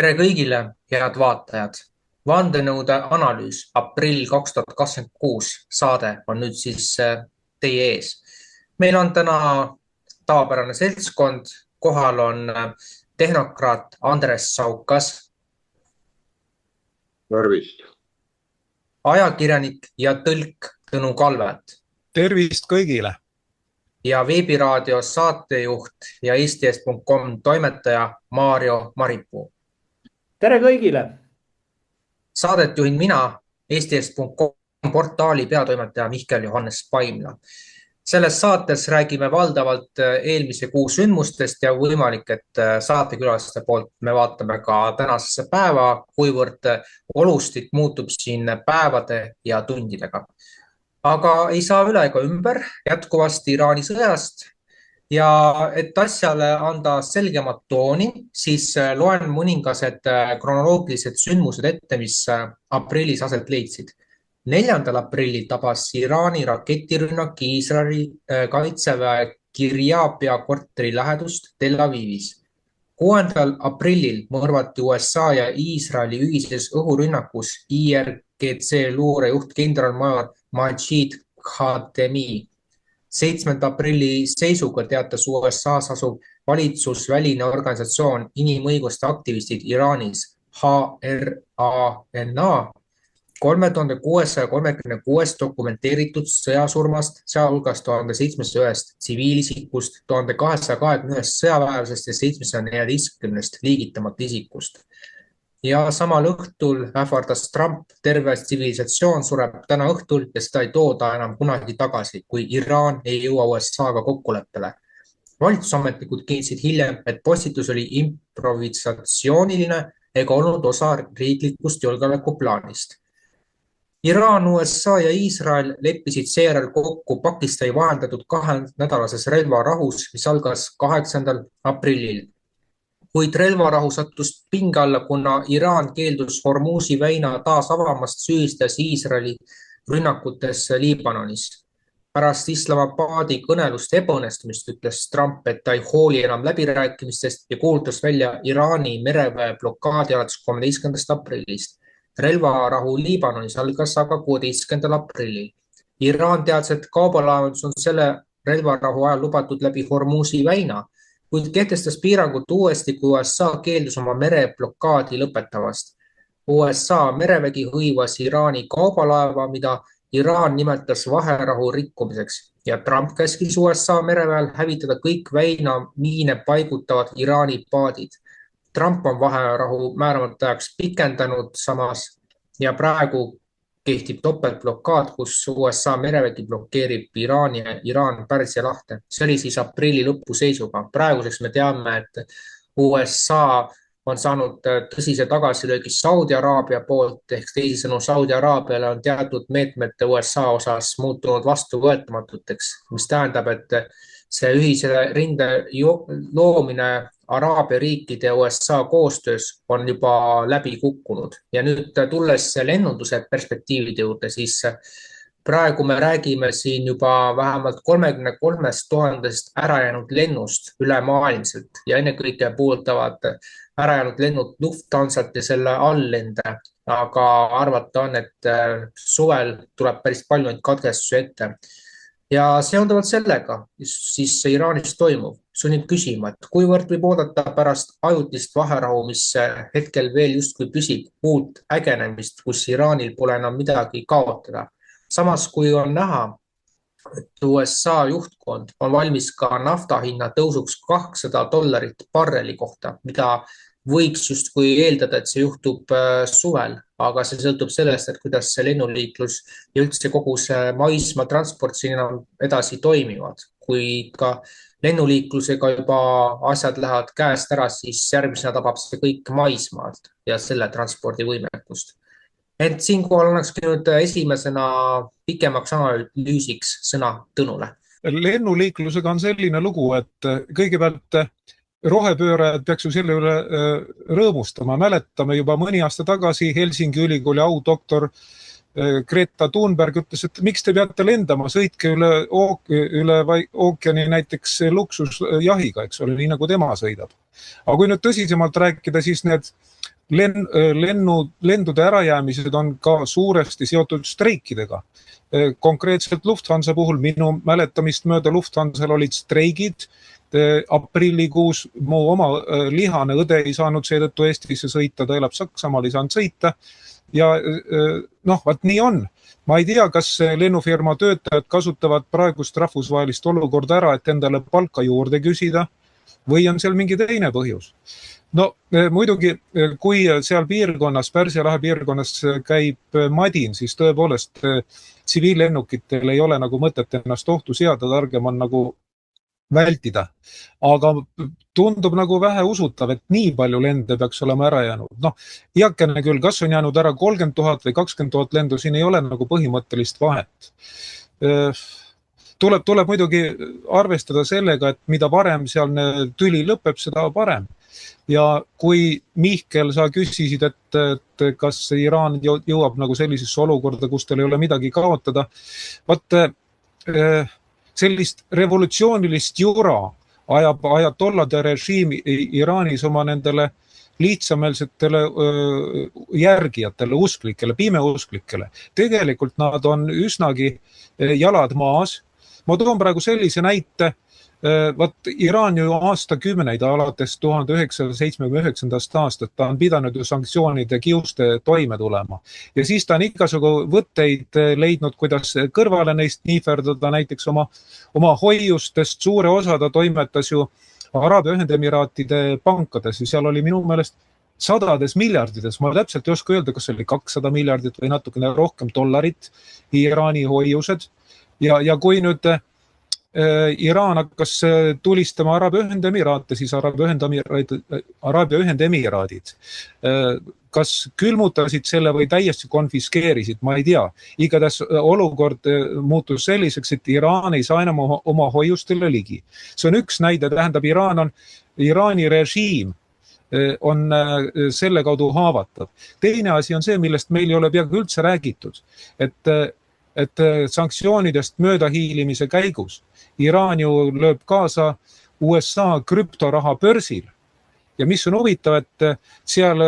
Tere kõigile, head vaatajad! Vandenõude analüüs aprill 2026 saade on nüüd siis teie ees. Meil on täna tavapärane seltskond, kohal on tehnokraat Andres Saukas, Tervist. ajakirjanik ja tõlk Tõnu Kalvet Tervist kõigile! ja veebiraadio saatejuht ja eesti.com toimetaja Maarjo Maripuu. Tere kõigile! Saadet juhin mina, eesti.com portaali peatoimetaja Mihkel Johannes Paimla. Selles saates räägime valdavalt eelmise kuu sündmustest ja võimalik, et saatekülaliste poolt me vaatame ka tänasesse päeva, kuivõrd olustik muutub siin päevade ja tundidega. Aga ei saa üle ega ümber jätkuvast Iraani sõjast ja et asjale anda selgemat tooni, siis loen mõningased kronoloogilised sündmused ette, mis aprillis aset leidsid. 4. aprillil tabas Iraani raketirünnak Iisraeli kaitseväe Kirjapia korteri lähedust Tel Avivis. 6. aprillil mõrvati USA ja Iisraeli ühises õhurünnakus IRGC luurejuht kindralmajor Majid Khatemi. 7. aprilli seisuga teatas USA-s asuv valitsusväline organisatsioon inimõiguste aktivistid Iraanis HRANA 3636 dokumenteeritud sõjasurmast, sealhulgas 1701 tsiviilisikust, 1221 sõjaväelasest ja 714 liigitamata isikust. Ja samal õhtul ähvardas Trump, terve tsivilisatsioon sureb täna õhtul ja seda ei tooda enam kunagi tagasi, kui Iraan ei jõua USA-ga kokkuleppele. Valitsusametnikud kinnitasid hiljem, et postitus oli improvisatsiooniline ega olnud osa riiklikust julgeolekuplaanist. Iraan, USA ja Iisrael leppisid seejärel kokku Pakistani vahendatud 2-nädalases relvarahus, mis algas 8. aprillil. Kuid relvarahu sattus pinge alla, kuna Iraan keeldus Hormuzi väina taas avamast, süüdistas Iisraeli rünnakutes Liibanonis. Pärast Islamabadi kõneluste ebaõnnestumist ütles Trump, et ta ei hooli enam läbirääkimistest ja kuulutas välja Iraani mereväe blokaadi alates 13. aprillist. Relvarahu Liibanonis algas aga 16. aprillil. Iraan teadis, et kaubalaevandus on selle relvarahu ajal lubatud läbi Hormuzi väina, kuid kehtestas piirangud uuesti, kui USA keeldus oma mereblokaadi lõpetavast. USA merevägi hõivas Iraani kaubalaeva, mida Iraan nimetas vaherahu rikkumiseks ja Trump käskis USA mereväel hävitada kõik väina miine paigutavad Iraani paadid. Trump on vaherahu määramata ajaks pikendanud samas ja praegu kehtib topeltblokaad, kus USA merevägi blokeerib Iraani ja Iraan Pärsia lahte. See oli siis aprilli lõpu seisuga. Praeguseks me teame, et USA on saanud tõsise tagasilöögi Saudi Araabia poolt, ehk teisisõnu Saudi Araabiale on teatud meetmete USA osas muutunud vastuvõetamatuteks, mis tähendab, et see ühise rinde loomine Araabia riikide ja USA koostöös on juba läbi kukkunud. Ja nüüd tulles lennunduse perspektiivide juurde, siis praegu me räägime siin juba vähemalt 33 000 ärajäänud lennust ülemaailmselt ja ennekõike puudutavad ärajäänud lennud Lufthansat ja selle alllende, aga arvata on, et suvel tuleb päris palju neid katkestusi ette. Ja seonduvalt sellega siis Iraanis toimuv sunnib küsima, et kuivõrd võib oodata pärast ajutist vaherahu, mis hetkel veel justkui püsib, uut ägenemist, kus Iraanil pole enam midagi kaotada. Samas kui on näha, et USA juhtkond on valmis ka nafta hinna tõusuks $200 barreli kohta, mida võiks justkui eeldada, et see juhtub suvel, aga see sõltub sellest, et kuidas see lennuliiklus ja üldse kogu see maismaa transport siin enam edasi toimivad. Kui ka lennuliiklusega juba asjad lähevad käest ära, siis järgmisena tabab see kõik maismaalt ja selle transpordi võimekust. Ent siinkohal annakski nüüd esimesena pikemaks analüüsiks sõna Tõnule. Lennuliiklusega on selline lugu, et kõigepealt rohepöörajad peaks ju selle üle rõõmustama. Mäletame juba mõni aasta tagasi Helsingi ülikooli audoktor Greta Thunberg ütles, et miks te peate lendama, sõitke üle ookeani näiteks luksusjahiga, eks ole, nii nagu tema sõidab. Aga kui nüüd tõsisemalt rääkida, siis need lendude ärajäämised on ka suuresti seotud streikidega. Konkreetselt Lufthansa puhul minu mäletamist mööda Lufthansal olid streigid. Aprillikuus mu oma lihane õde ei saanud seetõttu Eestisse sõita, ta elab Saksamaal, ei saanud sõita. Ja vaat nii on. Ma ei tea, kas lennufirma töötajad kasutavad praegust rahvusvahelist olukorda ära, et endale palka juurde küsida või on seal mingi teine põhjus. Muidugi, kui seal piirkonnas, Pärsia lahe piirkonnas käib madin, siis tõepoolest tsiviillennukitel ei ole nagu mõtet ennast ohtu seada, targem on nagu vältida. Aga tundub nagu vähe usutav, et nii palju lende peaks olema ära jäänud. Heakene küll, kas on jäänud ära 30 000 või 20 000 lendu, siin ei ole nagu põhimõttelist vahet. Tuleb muidugi arvestada sellega, et mida varem sealne tüli lõpeb, seda parem. Ja kui Mihkel, sa küsisid, et kas Iraan jõuab nagu sellisesse olukorda, kus teil ei ole midagi kaotada, sellist revolutsioonilist jura ajab ajatollade režiim Iraanis oma nendele lihtsameelsetele järgijatele, usklikele, pimeusklikele. Tegelikult nad on üsnagi jalad maas. Ma toon praegu sellise näite. Iraan ju aastakümneid alates 1979. aastat ta on pidanud ju sanktsioonide kiuste toime tulema. Ja siis ta on igasugu võtteid leidnud, kuidas kõrvale neist niiferdada, näiteks oma hoiustest suure osa ta toimetas ju Araabia Ühendemiraatide pankades ja seal oli minu meelest sadades miljardides, ma täpselt ei oska öelda, kas oli 200 miljardit või natukene rohkem dollarit Iraani hoiused ja kui nüüd Iraan hakkas tulistama Araabia Ühendemiraate, siis Araabia Ühendemiraadid kas külmutasid selle või täiesti konfiskeerisid, ma ei tea. Igatahes olukord muutus selliseks, et Iraan ei saa enam oma hoiustele ligi. See on üks näide, tähendab Iraani režiim on selle kaudu haavatav. Teine asi on see, millest meil ei ole peaaegu üldse räägitud, et sanktsioonidest möödahiilimise käigus Iraan ju lööb kaasa USA krüptoraha börsil. Ja mis on huvitav, et seal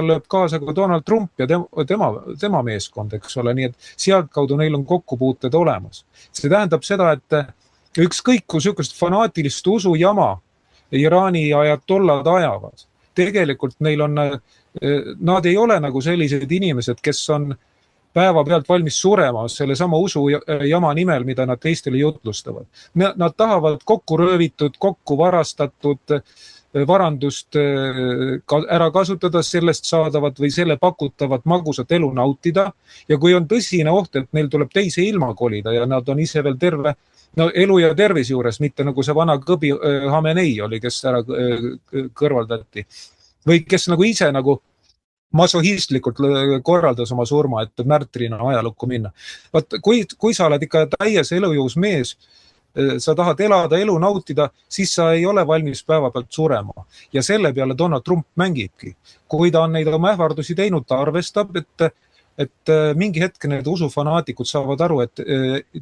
lööb kaasa ka Donald Trump ja tema meeskond, eks ole, nii et sealt kaudu neil on kokkupuuted olemas. See tähendab seda, et ükskõik kui sükust fanaatilist usujama Iraani ajatollad ajavad. Tegelikult nad ei ole nagu sellised inimesed, kes on päeva pealt valmis surema selle sama usujama nimel, mida nad teistele jutlustavad. Nad tahavad kokku röövitud, kokku varastatud varandust ära kasutada, sellest saadavat või selle pakutavat magusat elu nautida. Ja kui on tõsine oht, et neil tuleb teise ilma kolida ja nad on ise veel terve elu ja tervis juures, mitte nagu see vana kõbi Hamenei oli, kes ära kõrvaldati. Või kes nagu ise nagu masohistlikult korraldas oma surma, et märtrina ajalukku minna. Kui sa oled ikka täies elujõus mees, sa tahad elada, elu nautida, siis sa ei ole valmis päeva pealt surema. Ja selle peale Donald Trump mängibki. Kui ta on neid oma ähvardusi teinud, ta arvestab, et mingi hetk need usufanaatikud saavad aru, et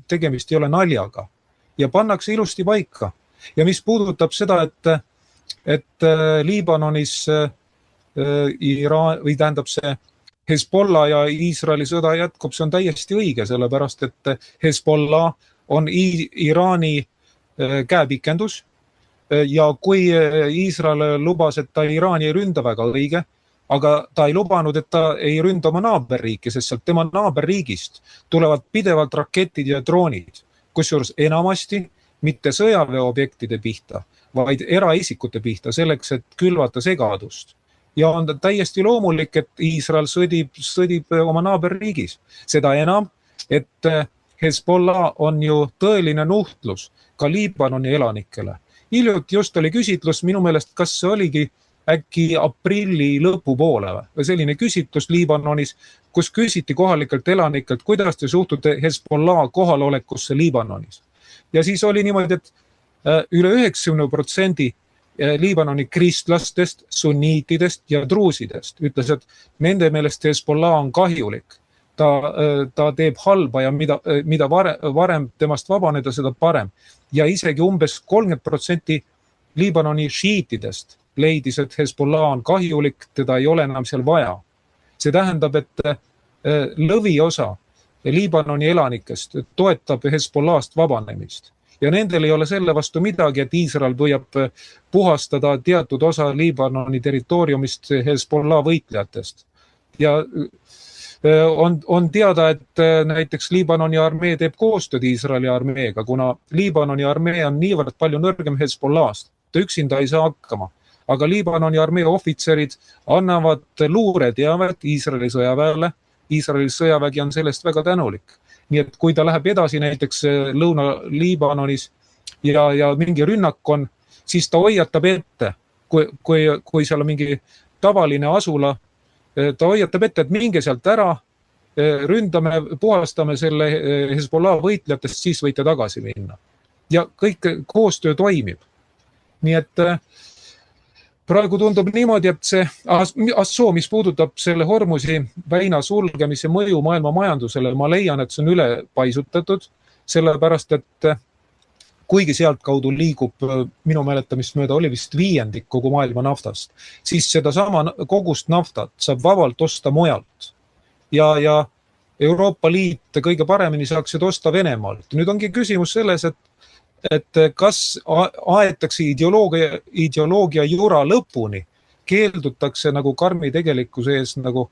tegemist ei ole naljaga. Ja pannakse ilusti paika. Ja mis puudutab seda, et Liibanonis Iraan, või tähendab see Hezbollah ja Iisraeli sõda jätkub, see on täiesti õige, sellepärast et Hezbollah on Iraani käepikendus ja kui Iisrael lubas, et ta Iraani ei ründa, väga õige, aga ta ei lubanud, et ta ei ründa oma naaberriiki, sest sealt tema naaberriigist tulevad pidevalt raketid ja droonid, kusjuures enamasti mitte sõjaväeobjektide pihta, vaid eraisikute pihta, selleks, et külvata segadust. Ja on täiesti loomulik, et Iisrael sõdib oma naaberriigis. Seda enam, et Hezbollah on ju tõeline nuhtlus ka Liibanoni elanikele. Hiljuti just oli küsitlus, minu meelest, kas see oligi äkki aprilli lõpupoole või selline küsitlus Liibanonis, kus küsiti kohalikelt elanikelt, kuidas te suhtute Hezbollah kohalolekusse Liibanonis. Ja siis oli niimoodi, et üle 90% Liibanoni kristlastest, sunniitidest ja druusidest ütles, et nende meelest Hezbollah on kahjulik. Ta teeb halba ja mida varem temast vabaneda, seda parem. Ja isegi umbes 30% Liibanoni šiitidest leidis, et Hezbollah on kahjulik, teda ei ole enam seal vaja. See tähendab, et lõviosa Liibanoni elanikest toetab Hezbollahst vabanemist. Ja nendel ei ole selle vastu midagi, et Iisrael püüab puhastada teatud osa Liibanoni territooriumist Hezbollah võitlejatest. Ja on teada, et näiteks Liibanoni armee teeb koostööd Iisraeli armeega, kuna Liibanoni armee on niivõrd palju nõrgem Hezbollahst. Ta üksinda ei saa hakkama. Aga Liibanoni armee ohvitserid annavad luureteavet Iisraeli sõjaväele. Iisraeli sõjavägi on sellest väga tänulik. Nii et kui ta läheb edasi näiteks Lõuna-Liibanonis ja mingi rünnak on, siis ta hoiatab ette, kui seal on mingi tavaline asula, ta hoiatab ette, et minge sealt ära, ründame, puhastame selle Hezbollah võitlejatest, siis võite tagasi minna. Ja kõik koostöö toimib. Nii et praegu tundub niimoodi, et see assoo, mis puudutab selle Hormusi väina sulgemise mõju maailma majandusele, ma leian, et see on üle paisutatud, sellepärast, et kuigi sealt kaudu liigub minu mäletamist mööda oli vist 1/5 kogu maailma naftast, siis seda sama kogust naftat saab vabalt osta mujalt. Ja Euroopa Liit kõige paremini saaksid osta Venemaalt. Nüüd ongi küsimus selles, et kas aetakse ideoloogia jura lõpuni, keeldutakse nagu karmi tegelikkuse ees nagu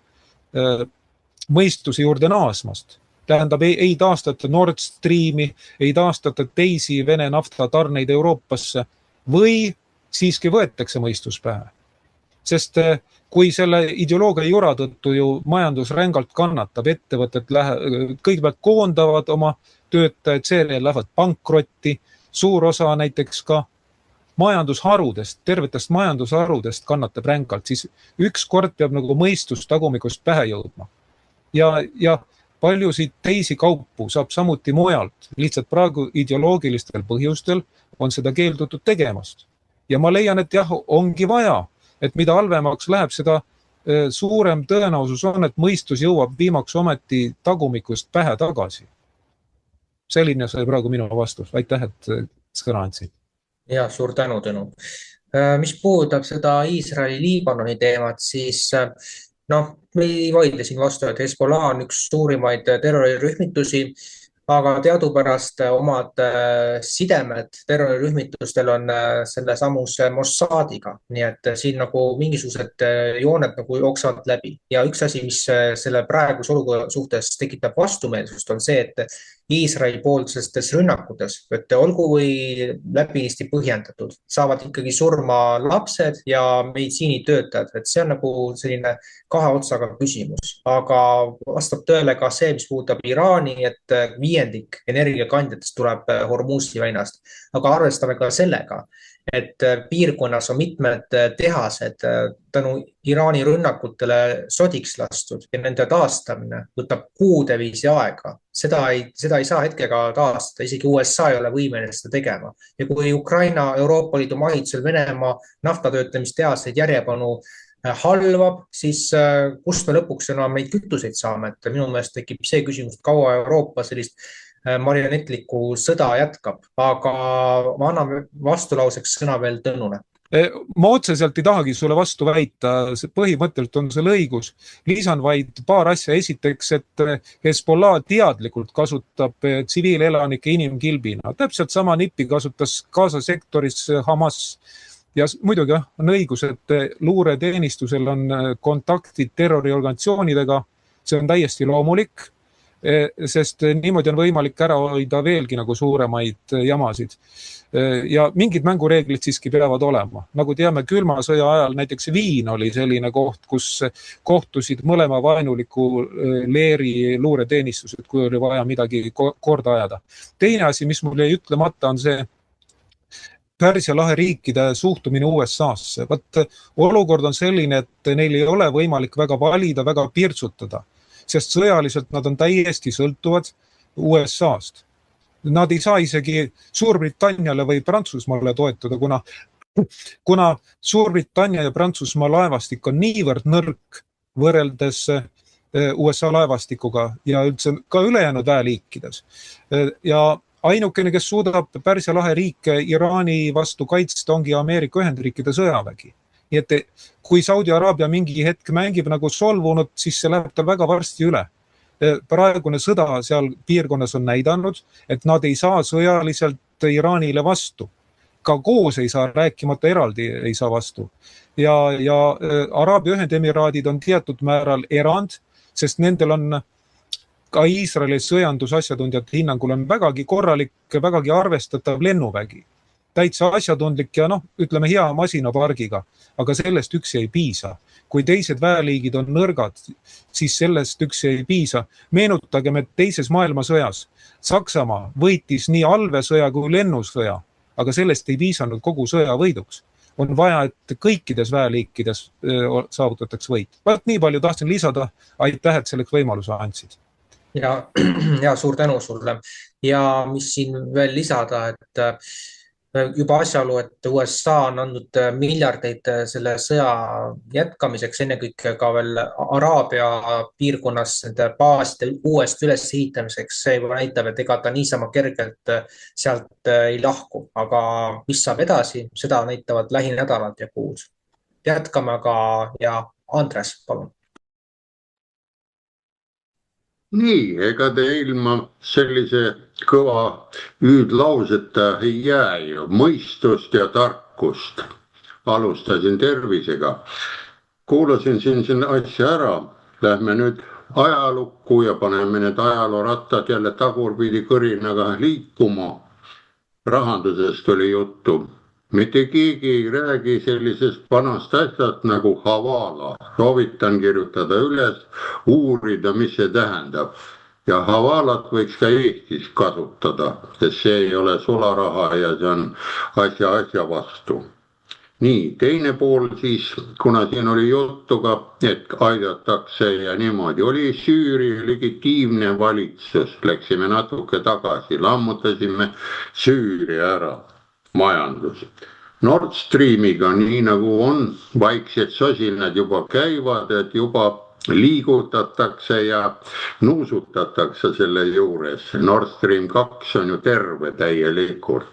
mõistuse juurde naasmast. Tähendab, ei taastata Nord Streami, ei taastata teisi Vene naftatarneid Euroopasse või siiski võetakse mõistus pähe. Sest kui selle ideoloogia jura tõttu ju majandus rängalt kannatab, ettevõtted kõigepealt koondavad oma töötajad, seejärel lähevad pankrotti, suur osa näiteks ka majandusharudest, tervetest majandusharudest kannatab rängalt, siis ükskord peab nagu mõistus tagumikust pähe jõudma. Ja paljusid teisi kaupu saab samuti mujalt, lihtsalt praegu ideoloogilistel põhjustel on seda keeldutud tegemast. Ja ma leian, et jah, ongi vaja, et mida halvemaks läheb, seda suurem tõenäosus on, et mõistus jõuab viimaks ometi tagumikust pähe tagasi. Selline sai praegu minu vastus. Aitäh, et sõna andsid. Ja, suur tänu, Tõnu. Mis puudutab seda Iisraeli-Liibanoni teemat, siis me ei vaidle siin vastu, et Hezbollah on üks suurimaid terrorirühmitusi, aga teadupärast omad sidemed terrorirühmitustel on selle samuse Mossadiga, nii et siin nagu mingisugused jooned nagu jooksevad läbi. Ja üks asi, mis selle praeguse olukorra suhtes tekitab vastumeelsust, on see, et Iisraeli poolsestes rünnakutes, et olgu või läbinisti põhjendatud, saavad ikkagi surma lapsed ja meditsiinitöötajad, et see on nagu selline kahe otsaga küsimus, aga vastab tõele ka see, mis puudutab Iraani, et 1/5 energiakandjatest tuleb Hormuzi väinast, aga arvestame ka sellega, et piirkonnas on mitmed tehased tänu Iraani rünnakutele sodiks lastud ja nende taastamine võtab kuude viisi aega. Seda ei saa hetkega taastada, isegi USA ei ole võimeline seda tegema. Ja kui Ukraina Euroopa Liidu mahitusel Venemaa naftatöötlemistehaseid järjepanu halvab, siis kust me lõpuks enam neid kütuseid saame, et minu meelest tekib see küsimus, et kaua Euroopa sellist marionetlikku sõda jätkab, aga ma annan vastulauseks sõna veel Tõnule. Ma otseselt ei tahagi sulle vastu väita, põhimõtteliselt on seal õigus. Lisan vaid paar asja. Esiteks, et Hezbollah teadlikult kasutab tsiviilelanike inimkilbina. Täpselt sama nippi kasutas Gaza sektoris Hamas. Ja muidugi on õigus, et luureteenistusel on kontaktid terroriorganisatsioonidega. See on täiesti loomulik, sest niimoodi on võimalik ära hoida veelgi nagu suuremaid jamasid. Ja mingid mängureeglid siiski peavad olema. Nagu teame, külma sõja ajal näiteks Viin oli selline koht, kus kohtusid mõlema vaenuliku leeri luureteenistused, kui oli vaja midagi korda ajada. Teine asi, mis mul jäi ütlemata, on see Pärsia lahe riikide suhtumine USA-sse. Olukord on selline, et neil ei ole võimalik väga valida, väga pirtsutada, sest sõjaliselt nad on täiesti sõltuvad USA-st. Nad ei saa isegi Suurbritanniale või Prantsusmaale toetuda, kuna Suurbritannia ja Prantsusmaa laevastik on niivõrd nõrk võrreldes USA laevastikuga ja üldse ka ülejäänud väeliikides. Ja ainukene, kes suudab Pärsia lahe riike Iraani vastu kaitsta, ongi Ameerika Ühendriikide sõjavägi. Nii et kui Saudi Araabia mingi hetk mängib nagu solvunud, siis see läheb tal väga varsti üle. Praegune sõda seal piirkonnas on näidanud, et nad ei saa sõjaliselt Iraanile vastu. Ka koos ei saa, rääkimata eraldi ei saa vastu. Ja Araabia Ühendemiraadid on teatud määral erand, sest nendel on ka Iisraeli sõjandusasjatundjate hinnangul on vägagi korralik, vägagi arvestatav lennuvägi. Täitsa asjatundlik ja ütleme hea masinapargiga, aga sellest üksi ei piisa. Kui teised väeliigid on nõrgad, siis sellest üksi ei piisa. Meenutagem, et teises maailmasõjas Saksamaa võitis nii allveesõja kui lennusõja, aga sellest ei piisanud kogu sõja võiduks. On vaja, et kõikides väeliikides saavutatakse võit. Vaat nii palju tahtsin lisada, aitäh, et selleks võimaluse andsid. Ja suur tänu sulle. Ja mis siin veel lisada, et juba asjaolu, et USA on andnud miljardeid selle sõja jätkamiseks, ennekõike ka veel Araabia piirkonnas nende baaside uuest üles ehitamiseks, see juba näitab, et ega ta niisama kergelt sealt ei lahku, aga mis saab edasi, seda näitavad lähinädalad ja kuud. Jätkame aga ja Andres, palun. Nii, ega te ilma sellise kõva hüüdlauseta ei jää ju, mõistust ja tarkust. Alustasin tervisega. Kuulasin siin asja ära. Lähme nüüd ajalukku ja paneme need ajaloorattad jälle tagurpidi kõrinaga liikuma. Rahandusest oli juttu. Mitte keegi ei räägi sellisest vanast asjast nagu havala. Soovitan kirjutada üles, uurida, mis see tähendab. Ja havalat võiks ka Eestis kasutada, sest see ei ole sularaha ja see on asja vastu. Nii, teine pool siis, kuna siin oli juttu ka, et aidatakse ja niimoodi, oli Süüria legitiimne valitsus. Läksime natuke tagasi, lammutasime Süüria ära. Majandus. Nord Streamiga, nii nagu on, vaiksed sosinad juba käivad, et juba liigutatakse ja nuusutatakse selle juures. Nord Stream 2 on ju terve täielikult.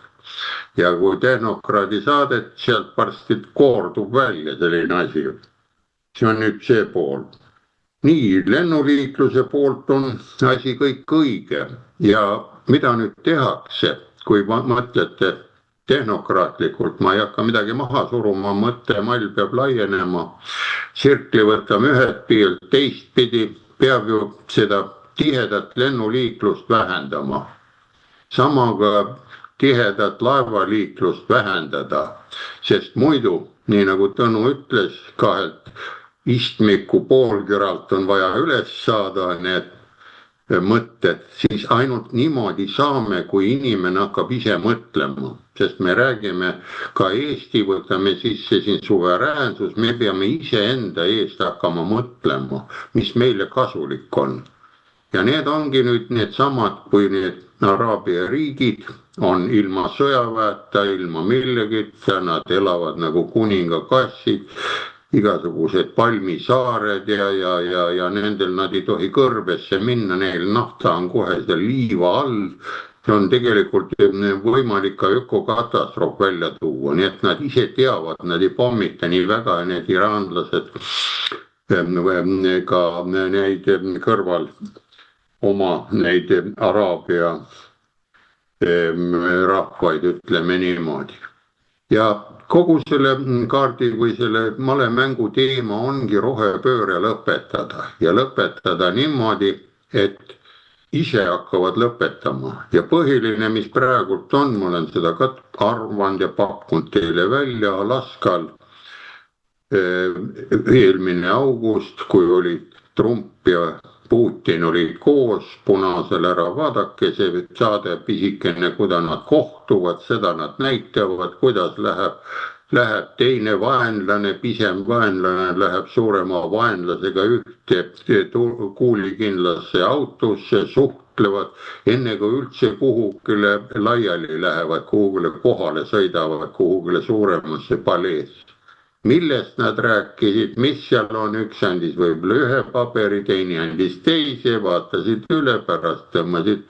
Ja kui tehnokraadi saadet, sealt varsti koordub välja selline asi. See on nüüd see pool. Nii, lennuliikluse poolt on asi kõik õige. Ja mida nüüd tehakse, kui mõtlete tehnokraatlikult, ma ei hakka midagi maha suruma, mõttemall peab laienema. Sirkli võtame ühed piilt, teistpidi peab ju seda tihedat lennuliiklust vähendama. Samaga tihedat laevaliiklust vähendada, sest muidu, nii nagu Tõnu ütles, kahelt istmiku poolküralt on vaja üles saada need mõtted, siis ainult niimoodi saame, kui inimene hakkab ise mõtlema, sest me räägime ka Eesti, võtame sisse siin suveräänsus, me peame ise enda eest hakkama mõtlema, mis meile kasulik on. Ja need ongi nüüd need samad, kui need Araabia riigid on ilma sõjaväeta, ilma millegita, nad elavad nagu kuningakassid, igasugused palmisaared ja nendel nad ei tohi kõrbesse minna, neil nafta on kohe seal liiva all. See on tegelikult võimalik ka ökokatastroof välja tuua, nii et nad ise teavad, nad ei pommita nii väga ja need iraanlased ka neid kõrval oma neid Araabia rahvaid, ütleme niimoodi. Ja kogu selle kaardi või selle malemängu teema ongi rohepööre lõpetada ja lõpetada niimoodi, et ise hakkavad lõpetama. Ja põhiline, mis praegult on, ma olen seda ka arvanud ja pakkunud teile välja Alaskal eelmine august, kui olid Trump ja Putin olid koos punasel ära, vaadake see saade pisikene, kuidas nad kohtuvad, seda nad näitavad, kuidas läheb teine vaenlane, pisem vaenlane läheb suurema vaenlasega ühte kuulikindlasse autosse, suhtlevad, enne kui üldse kuhugile laiali lähevad, kuhugile kohale sõidavad, kuhugile suuremasse paleesse. Millest nad rääkisid, mis seal on, üks andis võib-olla ühe paberi, teine andis teise, vaatasid üle, pärast tõmmasid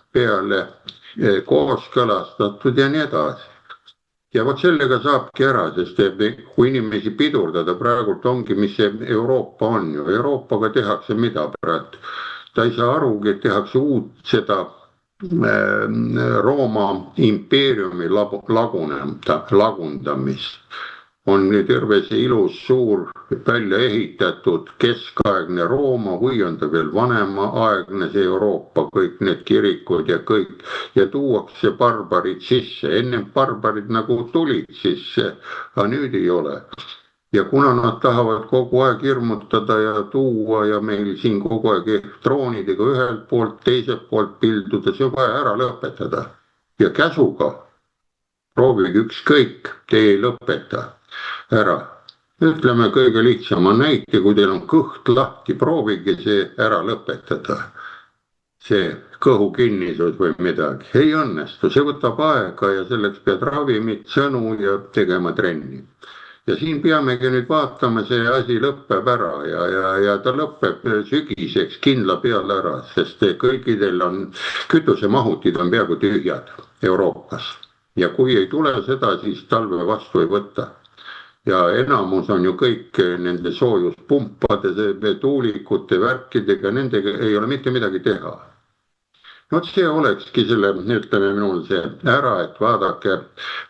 peale kooskõlastatud ja nii edasi. ja vot sellega saabki ära, sest kui inimesi pidurdada praegult ongi, mis see Euroopa on ju. Euroopaga tehakse mida praegu? Ta ei saa arugi, et tehakse uut seda Rooma impeeriumi lagundamist. On nii terve see ilus suur välja ehitatud keskaegne Rooma või on ta veel vanemaaegne see Euroopa, kõik need kirikud ja kõik, ja tuuakse barbarid sisse. Ennem barbarid nagu tulid sisse, aga nüüd ei ole. Ja kuna nad tahavad kogu aeg hirmutada ja tuua ja meil siin kogu aeg droonidega ühelt poolt, teiselt poolt pilduda, see on vaja ära lõpetada. Ja käsuga proovige ükskõik, te ei lõpeta ära. Ütleme kõige lihtsama näite, kui teil on kõht lahti, proovige see ära lõpetada. See kõhukinnisus või midagi. Ei õnnestu, see võtab aega ja selleks pead ravimid, sõnu ja tegema trenni. Ja siin peamegi nüüd vaatama, see asi lõpeb ära ja ta lõpeb sügiseks kindla peale ära, sest kõikidel on, kütusemahutid on peaaegu tühjad Euroopas. Ja kui ei tule seda, siis talve vastu ei võta. Ja enamus on ju kõik nende soojuspumpade, tuulikute, värkidega, nendega ei ole mitte midagi teha. No see olekski selle, ütleme minul see ära, et vaadake,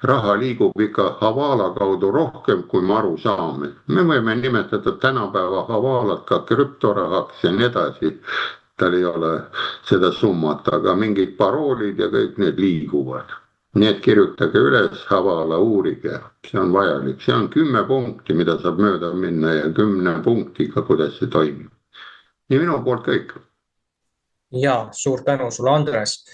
raha liigub ikka Havala kaudu rohkem, kui me aru saame. Me võime nimetada tänapäeva Havalat ka krüptorahaks ja nii edasi. Tal ei ole seda summat, aga mingid paroolid ja kõik need liiguvad. Need kirjutage üles, Havala, uurige, see on vajalik. See on 10 punkti, mida saab mööda minna ja 10 punktiga, kuidas see toimib. Nii minu poolt kõik. Ja, suur tänu sulle, Andres.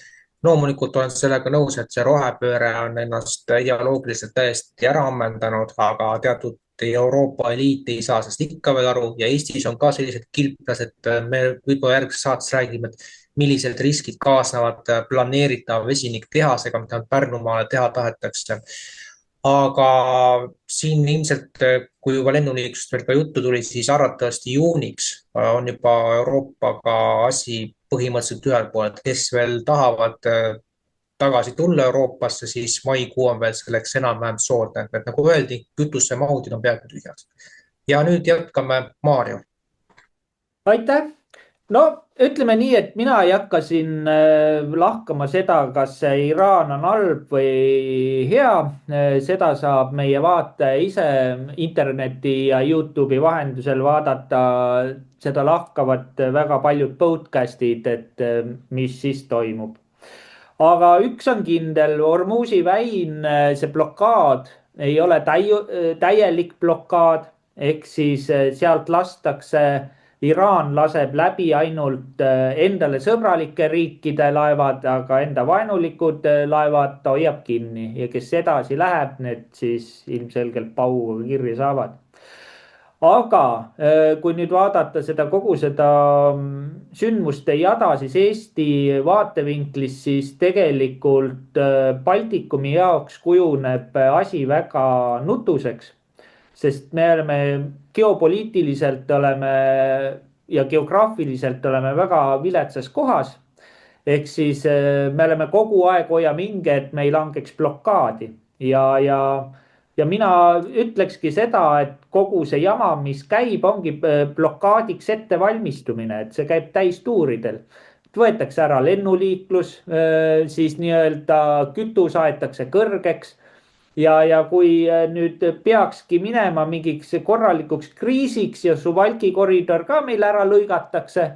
Loomulikult olen sellega nõus, et see rohepööre on ennast ideoloogiliselt täiesti ära ammendanud, aga teatud Euroopa eliit ei saa sellest ikka veel aru ja Eestis on ka sellised kilplased, me võib-olla järgmises saates räägime, et millised riskid kaasnevad planeeritava vesiniktehasega, mida Pärnumaale teha tahetakse. Aga siin ilmselt, kui juba lennuliiklust veel ka juttu tuli, siis arvatavasti juuniks on juba Euroopaga asi põhimõtteliselt ühel pool, et kes veel tahavad tagasi tulla Euroopasse, siis maikuu on veel selleks enam-vähem soodne. Et nagu öeldi, kütusemahutid on peaaegu tühjad. Ja nüüd jätkame Maarjo. Aitäh! No ütleme nii, et mina ei hakka siin lahkama seda, kas Iraan on halb või hea. Seda saab meie vaataja ise interneti ja YouTube'i vahendusel vaadata. Seda lahkavad väga paljud podcastid, et mis siis toimub. Aga üks on kindel, Hormuzi väin, see blokaad ei ole täielik blokaad, ehk siis sealt lastakse, Iraan laseb läbi ainult endale sõbralike riikide laevad, aga enda vaenulikud laevad ta hoiab kinni ja kes edasi läheb, need siis ilmselgelt pauga kirja saavad. Aga kui nüüd vaadata seda kogu seda sündmuste jada, siis Eesti vaatevinklis, siis tegelikult Baltikumi jaoks kujuneb asi väga nutuseks, sest me oleme geopoliitiliselt ja geograafiliselt oleme väga viletsas kohas. Ehk siis me oleme kogu aeg hoiame hinge, et me ei langeks blokaadi ja mina ütlekski seda, et kogu see jama, mis käib, ongi blokaadiks ettevalmistumine, et see käib täistuuridel. Võetakse ära lennuliiklus, siis nii-öelda kütus aetakse kõrgeks ja kui nüüd peakski minema mingiks korralikuks kriisiks ja Suwalki koridor ka meil ära lõigatakse,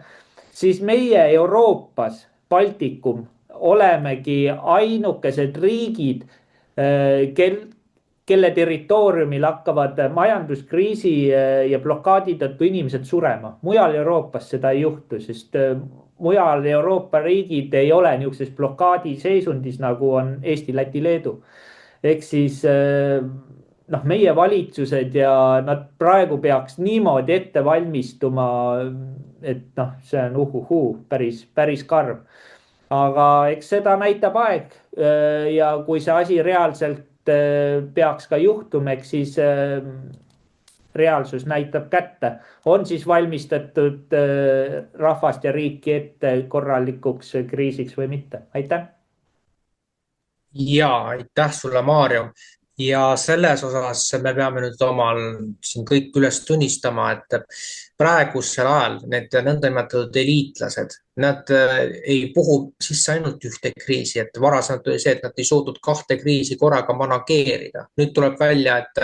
siis meie Euroopas, Baltikum, olemegi ainukesed riigid, kelle territooriumil hakkavad majanduskriisi ja blokaadi tõttu inimesed surema. Mujal Euroopas seda ei juhtu, sest mujal Euroopa riigid ei ole niisuguses blokaadi seisundis, nagu on Eesti, Läti, Leedu. Ehk siis meie valitsused ja nad praegu peaks niimoodi ette valmistuma, et see on päris karm. Aga eks seda näitab aeg ja kui see asi reaalselt peaks ka juhtumeks, siis reaalsus näitab kätte. On siis valmistatud rahvast ja riiki ette korralikuks kriisiks või mitte? Aitäh! Ja, aitäh sulle, Maarjo. ja selles osas me peame nüüd omal siin kõik üles tunnistama, et praegusel ajal need nõndanimetatud eliitlased, nad ei puhu sisse ainult ühte kriisi, et varasemalt oli see, et nad ei suutnud kahte kriisi korraga manageerida. Nüüd tuleb välja, et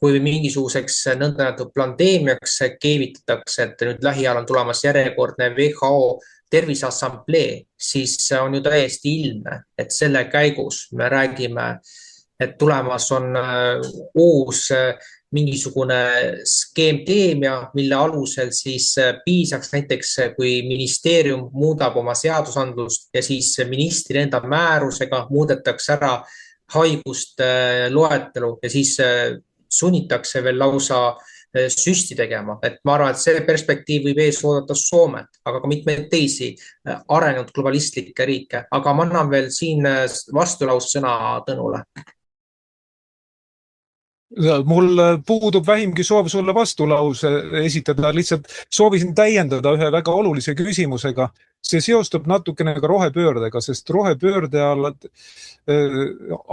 kui mingisuguseks nõndanimetatud pandeemiaks keevitatakse, et nüüd lähiajal on tulemas järjekordne WHO terviseassamblee, siis on ju täiesti ilmne, et selle käigus me räägime, et tulemas on uus mingisugune skeemteemia, mille alusel siis piisaks näiteks, kui ministeerium muudab oma seadusandlust ja siis ministri enda määrusega muudetakse ära haiguste loetelu ja siis sunnitakse veel lausa süsti tegema. Et ma arvan, et see perspektiiv võib ees oodata Soomet, aga ka mitmeid teisi arenenud globalistlikke riike. Aga ma annan veel siin vastulaussõna Tõnule. Mul puudub vähimgi soov sulle vastulause esitada, lihtsalt soovisin täiendada ühe väga olulise küsimusega. See seostub natukene ka rohepöördega, sest rohepöörde all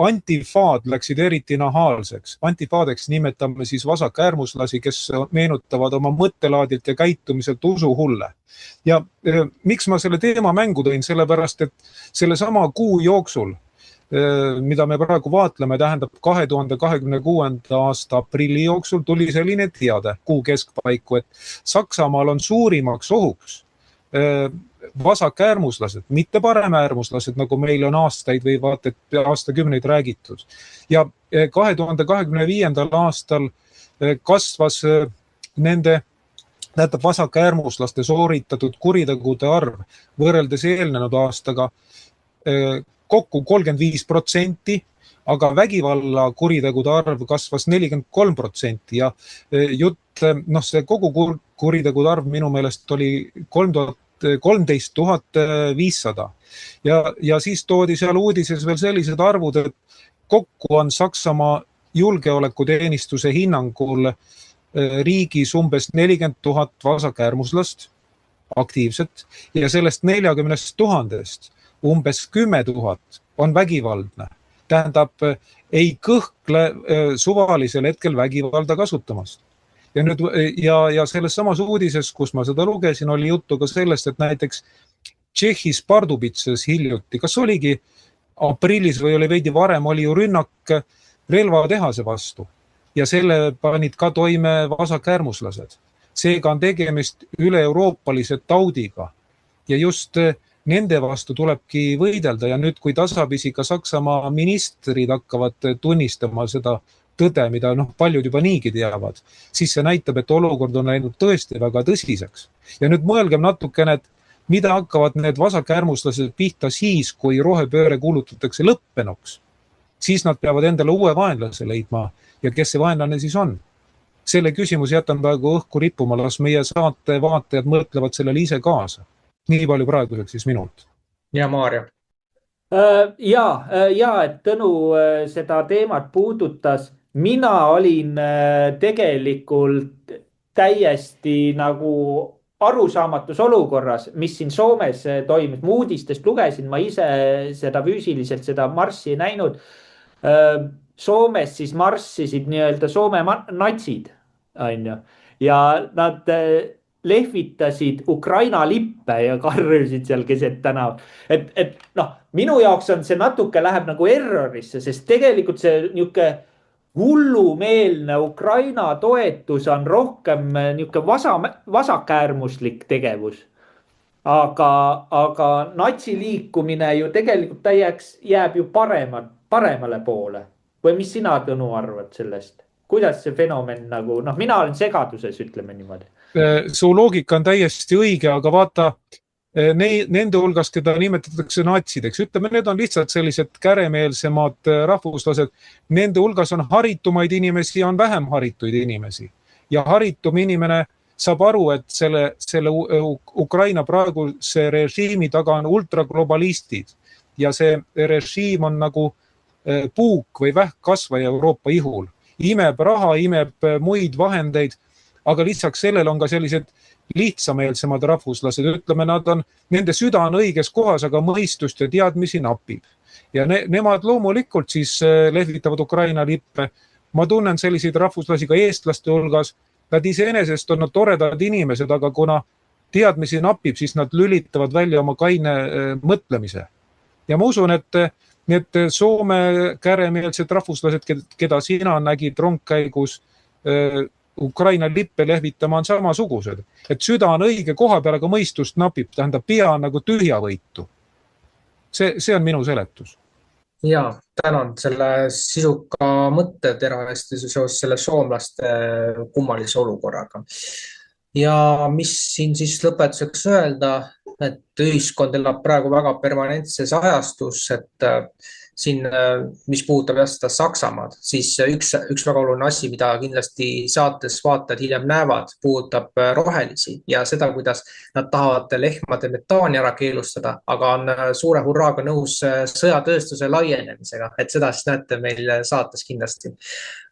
antifaad läksid eriti nahaalseks. Antifaadeks nimetame siis vasakäärmuslasi, kes meenutavad oma mõttelaadilt ja käitumiselt usuhulle. Ja miks ma selle teema mängu tõin? Sellepärast, et selle sama kuu jooksul, mida me praegu vaatleme, tähendab 2026. aasta aprilli jooksul tuli selline teade kuu keskpaiku, et Saksamaal on suurimaks ohuks vasakäärmuslased, mitte paremäärmuslased, nagu meil on aastaid või vaata, et aastakümneid räägitud. Ja 2025. aastal kasvas nende vasakäärmuslaste sooritatud kuritegude arv võrreldes eelnenud aastaga kokku 35%, aga vägivalla kuritegude arv kasvas 43% ja jutt, see kogu kuritegude arv minu meelest oli 13 500. Ja siis toodi seal uudises veel sellised arvud, et kokku on Saksamaa julgeolekuteenistuse hinnangul riigis umbes 40 000 vasakäärmuslast aktiivset ja sellest 40 000-st umbes 10 000 on vägivaldne. Tähendab, ei kõhkle suvalisel hetkel vägivalda kasutamast. Ja selles samas uudises, kus ma seda lugesin, oli juttu ka sellest, et näiteks Tšehhis Pardubitses hiljuti, kas oligi aprillis või oli veidi varem, oli ju rünnak relvatehase vastu ja selle panid ka toime vasakäärmuslased. Seega on tegemist üle-euroopalise taudiga ja just nende vastu tulebki võidelda ja nüüd, kui tasapisi ka Saksamaa ministrid hakkavad tunnistama seda tõde, mida paljud juba niigi teavad, siis see näitab, et olukord on läinud tõesti väga tõsiseks. Ja nüüd mõelgem natukene, et mida hakkavad need vasakäärmuslased pihta siis, kui rohepööre kuulutatakse lõppenuks. Siis nad peavad endale uue vaenlase leidma ja kes see vaenlane siis on? Selle küsimus jätan praegu õhku rippuma, las meie saate vaatajad mõtlevad sellele ise kaasa. Nii palju praeguseks siis minult. Ja Maarja. Ja, et Tõnu seda teemat puudutas. Mina olin tegelikult täiesti nagu arusaamatus olukorras, mis siin Soomes toimus. Ma uudistest lugesin, ma ise seda füüsiliselt, seda marssi ei näinud. Soomes siis marssisid nii-öelda Soome natsid, ja nad lehvitasid Ukraina lippe ja karjusid seal keset tänav. Et minu jaoks on see natuke läheb nagu errorisse, sest tegelikult see niuke hullumeelne Ukraina toetus on rohkem niuke vasakäärmuslik tegevus. Aga natsiliikumine ju tegelikult täieks jääb ju paremale poole. Või mis sina, Tõnu, arvad sellest? Kuidas see fenomen nagu, mina olen segaduses, ütleme niimoodi. Su loogika on täiesti õige, aga vaata, nende hulgas, keda nimetatakse natsideks, ütleme, need on lihtsalt sellised käremeelsemad rahvuslased. Nende hulgas on haritumaid inimesi ja on vähem harituid inimesi. Ja haritum inimene saab aru, et selle Ukraina praeguse režiimi taga on ultraglobalistid. Ja see režiim on nagu puuk või vähkkasvaja Euroopa ihul. Imeb raha, imeb muid vahendeid, aga lisaks sellele on ka sellised lihtsameelsemad rahvuslased. Ütleme, nende süda on õiges kohas, aga mõistust ja teadmisi napib. ja nemad loomulikult siis lehvitavad Ukraina lippe. Ma tunnen selliseid rahvuslasi ka eestlaste hulgas. Nad iseenesest on nad toredad inimesed, aga kuna teadmisi napib, siis nad lülitavad välja oma kaine mõtlemise. Ja ma usun, et need Soome käremeelsed rahvuslased, keda sina nägid rongkäigus Ukraina lippe lehvitama, on samasugused. Et süda on õige koha peal, aga mõistust napib, tähendab pea on nagu tühjavõitu. See on minu seletus. Ja, tänan selle sisuka mõttetera eest seoses selle soomlaste kummalise olukorraga. Ja mis siin siis lõpetuseks öelda, et ühiskond elab praegu väga permanentses ajastus, et siin, mis puudutab seda Saksamaad, siis üks väga oluline asi, mida kindlasti saates vaatajad hiljem näevad, puudutab rohelisi ja seda, kuidas nad tahavad lehmade metaani ära keelustada, aga on suure hurraaga nõus sõjatööstuse laienemisega, et seda siis näete meil saates kindlasti.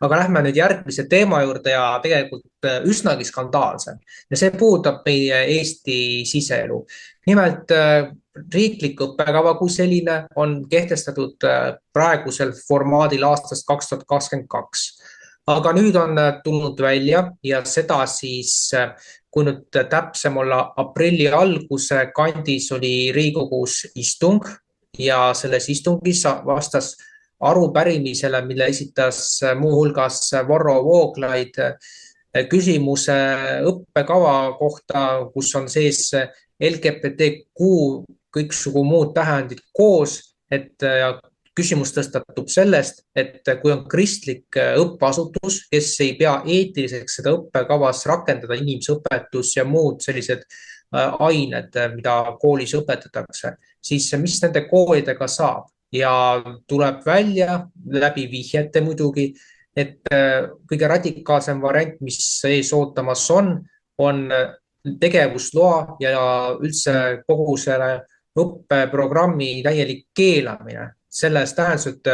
Aga lähme nüüd järgmise teema juurde ja tegelikult üsnagi skandaalse. Ja see puudutab meie Eesti siseelu. Nimelt riiklik õppekava kui selline on kehtestatud praegusel formaadil aastast 2022. Aga nüüd on tulnud välja ja seda siis, kui nüüd täpsem olla, aprilli alguse kandis oli Riigikogus istung ja selles istungis vastas arupärimisele, mille esitas muuhulgas Varro Vooglaid küsimuse õppekava kohta, kus on sees LGBTQ kõiksugu muud tähendid koos, et küsimus tõstatub sellest, et kui on kristlik õppeasutus, kes ei pea eetiliseks seda õppekavas rakendada inimõpetus ja muud sellised ained, mida koolis õpetatakse, siis mis nende koolidega saab? Ja tuleb välja läbi vihjete muidugi, et kõige radikaalsem variant, mis ees ootamas on tegevusloa ja üldse kogu selle õppeprogrammi täielik keelamine. Selles tähendus, et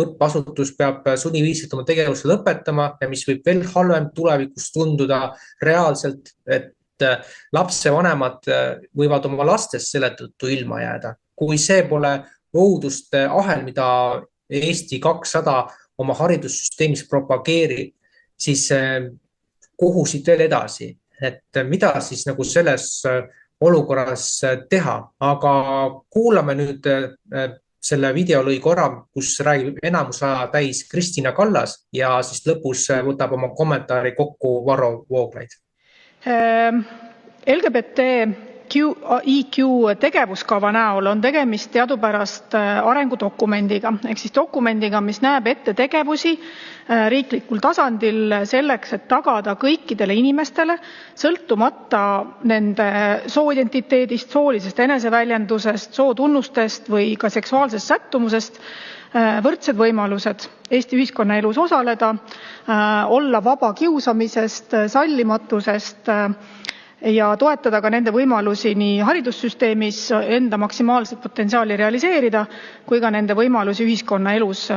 õppeasutus peab sunniviisiliselt oma tegevuse lõpetama ja mis võib veel halvem tulevikus tunduda reaalselt, et lapsevanemad võivad oma lastest selle tõttu ilma jääda. Kui see pole õuduste ahel, mida Eesti 200 oma haridussüsteemis propageerib, siis kuhu siit veel edasi? Et mida siis nagu selles olukorras teha, aga kuulame nüüd selle videolõi korra, kus räägib enamus aja täis Kristina Kallas ja siis lõpus võtab oma kommentaari kokku Varro Vooglaid. LGBTIQ tegevuskava näol on tegemist teadupärast arengudokumendiga, ehk siis dokumendiga, mis näeb ette tegevusi riiklikul tasandil selleks, et tagada kõikidele inimestele, sõltumata nende sooidentiteedist, soolisest eneseväljendusest, sootunnustest või ka seksuaalsest sättumusest, võrdsed võimalused Eesti ühiskonnaelus osaleda, olla vaba kiusamisest, sallimatusest ja toetada ka nende võimalusi nii haridussüsteemis enda maksimaalset potentsiaali realiseerida, kui ka nende võimalusi ühiskonnaelus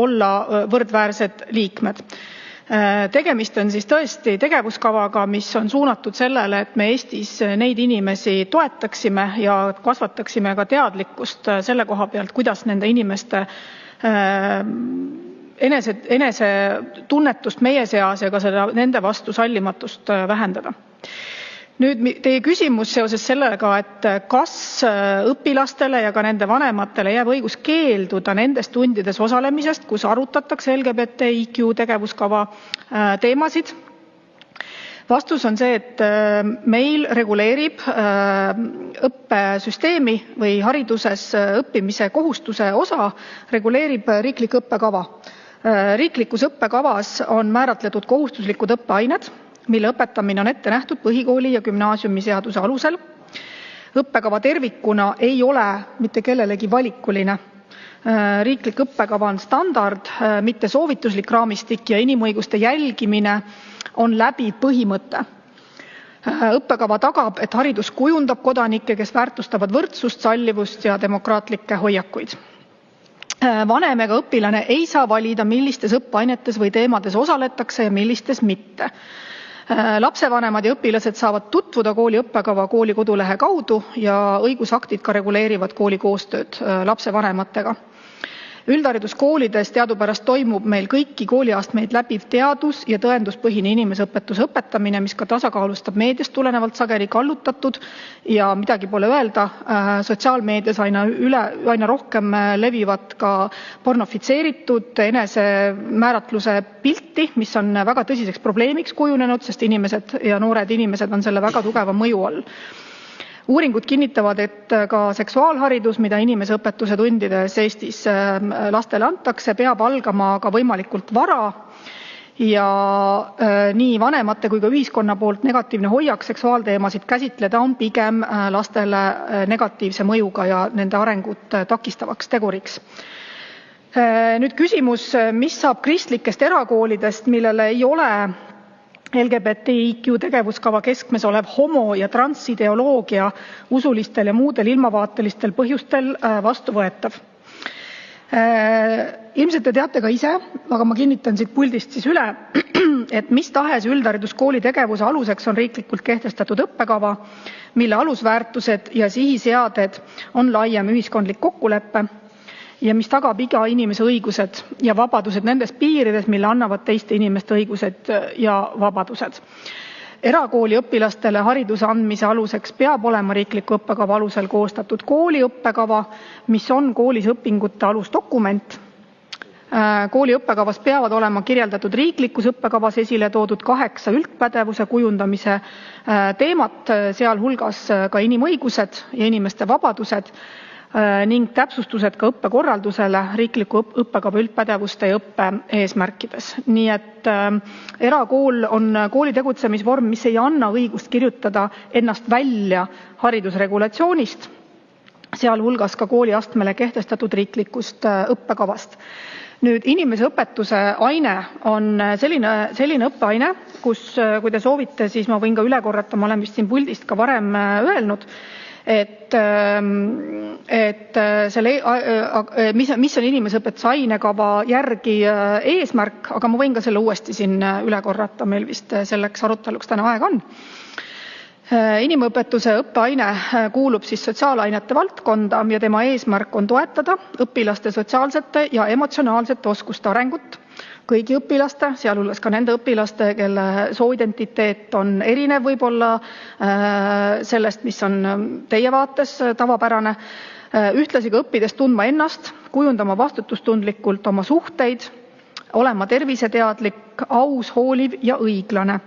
olla võrdväärsed liikmed. Tegemist on siis tõesti tegevuskavaga, mis on suunatud sellele, et me Eestis neid inimesi toetaksime ja kasvataksime ka teadlikkust selle koha pealt, kuidas nende inimeste enese tunnetust meie seas ja ka nende vastu sallimatust vähendada. Nüüd teie küsimus seoses sellega, et kas õpilastele ja ka nende vanematele jääb õigus keelduda nendes tundides osalemisest, kus arutatakse LGBTIQ tegevuskava teemasid. Vastus on see, et meil reguleerib õppesüsteemi või hariduses õppimise kohustuse osa reguleerib riiklik õppekava. Riiklikus õppekavas on määratletud kohustuslikud õppeained, mille õpetamine on ette nähtud põhikooli ja gümnaasiumiseaduse alusel. Õppekava tervikuna ei ole mitte kellelegi valikuline. Riiklik õppekava on standard, mitte soovituslik raamistik ja inimõiguste jälgimine on läbi põhimõte. Õppekava tagab, et haridus kujundab kodanikke, kes väärtustavad võrdsust, sallivust ja demokraatlikke hoiakuid. Vanem ega õpilane ei saa valida, millistes õppeainetes või teemades osaletakse ja millistes mitte. Lapsevanemad ja õpilased saavad tutvuda kooli õppekava kooli kodulehe kaudu ja õigusaktid ka reguleerivad kooli koostööd lapsevanematega. Üldhariduskoolides teadupärast toimub meil kõiki kooliastmeid läbiv teadus- ja tõenduspõhine inimeseõpetuse õpetamine, mis ka tasakaalustab meediast tulenevalt sageli kallutatud ja midagi pole öelda. Sotsiaalmeedias aina rohkem levivad ka pornofitseeritud enesemääratluse pilti, mis on väga tõsiseks probleemiks kujunenud, sest inimesed ja noored inimesed on selle väga tugeva mõju all. Uuringud kinnitavad, et ka seksuaalharidus, mida inimeseõpetuse tundides Eestis lastele antakse, peab algama ka võimalikult vara ja nii vanemate kui ka ühiskonna poolt negatiivne hoiak seksuaalteemasid käsitleda on pigem lastele negatiivse mõjuga ja nende arengut takistavaks teguriks. Nüüd küsimus, mis saab kristlikest erakoolidest, millele ei ole LGBTIQ tegevuskava keskmes olev homo- ja transideoloogia usulistel ja muudel ilmavaatelistel põhjustel vastuvõetav. Ilmselt te teate ka ise, aga ma kinnitan siit puldist siis üle, et mis tahes üldhariduskooli tegevuse aluseks on riiklikult kehtestatud õppekava, mille alusväärtused ja sihiseaded on laiem ühiskondlik kokkulepe ja mis tagab iga inimese õigused ja vabadused nendes piirides, mille annavad teiste inimeste õigused ja vabadused. Erakooli õpilastele hariduse andmise aluseks peab olema riikliku õppekava alusel koostatud kooli õppekava, mis on koolis õpingute alusdokument. Kooli õppekavas peavad olema kirjeldatud riiklikus õppekavas esile toodud 8 üldpädevuse kujundamise teemat, sealhulgas ka inimõigused ja inimeste vabadused, ning täpsustused ka õppekorraldusele riikliku õppekava üldpädevuste ja õppe eesmärkides. Nii et erakool on kooli tegutsemisvorm, mis ei anna õigust kirjutada ennast välja haridusregulatsioonist, sealhulgas ka kooliastmele kehtestatud riiklikust õppekavast. Nüüd inimeseõpetuse aine on selline õppeaine, kus, kui te soovite, siis ma võin ka üle korrata, ma olen vist siin puldist ka varem öelnud, et mis on inimeseõpetuse ainekava järgi eesmärk, aga ma võin ka selle uuesti siin üle korrata, meil vist selleks aruteluks täna aega on. Inimõpetuse õppeaine kuulub siis sotsiaalainete valdkonda ja tema eesmärk on toetada õpilaste sotsiaalsete ja emotsionaalsete oskuste arengut, kõigi õpilaste, sealhulgas ka nende õpilaste, kelle sooidentiteet on erinev võib-olla sellest, mis on teie vaates tavapärane, ühtlasi ka õppides tundma ennast, kujundama vastutustundlikult oma suhteid, olema terviseteadlik, aus, hooliv ja õiglane.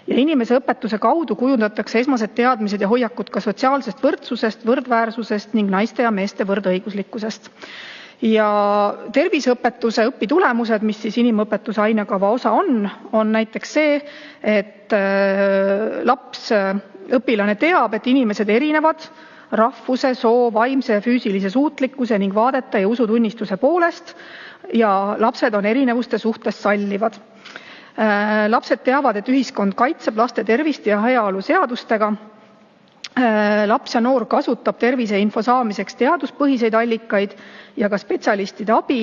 Ja inimeseõpetuse kaudu kujundatakse esmased teadmised ja hoiakud ka sotsiaalsest võrdsusest, võrdväärsusest ning naiste ja meeste võrdõiguslikkusest. Ja terviseõpetuse õpitulemused, mis siis inimõpetuse ainekava osa on näiteks see, et õpilane teab, et inimesed erinevad rahvuse, soo, vaimse ja füüsilise suutlikkuse ning vaadete ja usutunnistuse poolest ja lapsed on erinevuste suhtes sallivad. Lapsed teavad, et ühiskond kaitseb laste tervist ja heaolu seadustega. Laps ja noor kasutab terviseinfo saamiseks teaduspõhiseid allikaid ja ka spetsialistide abi.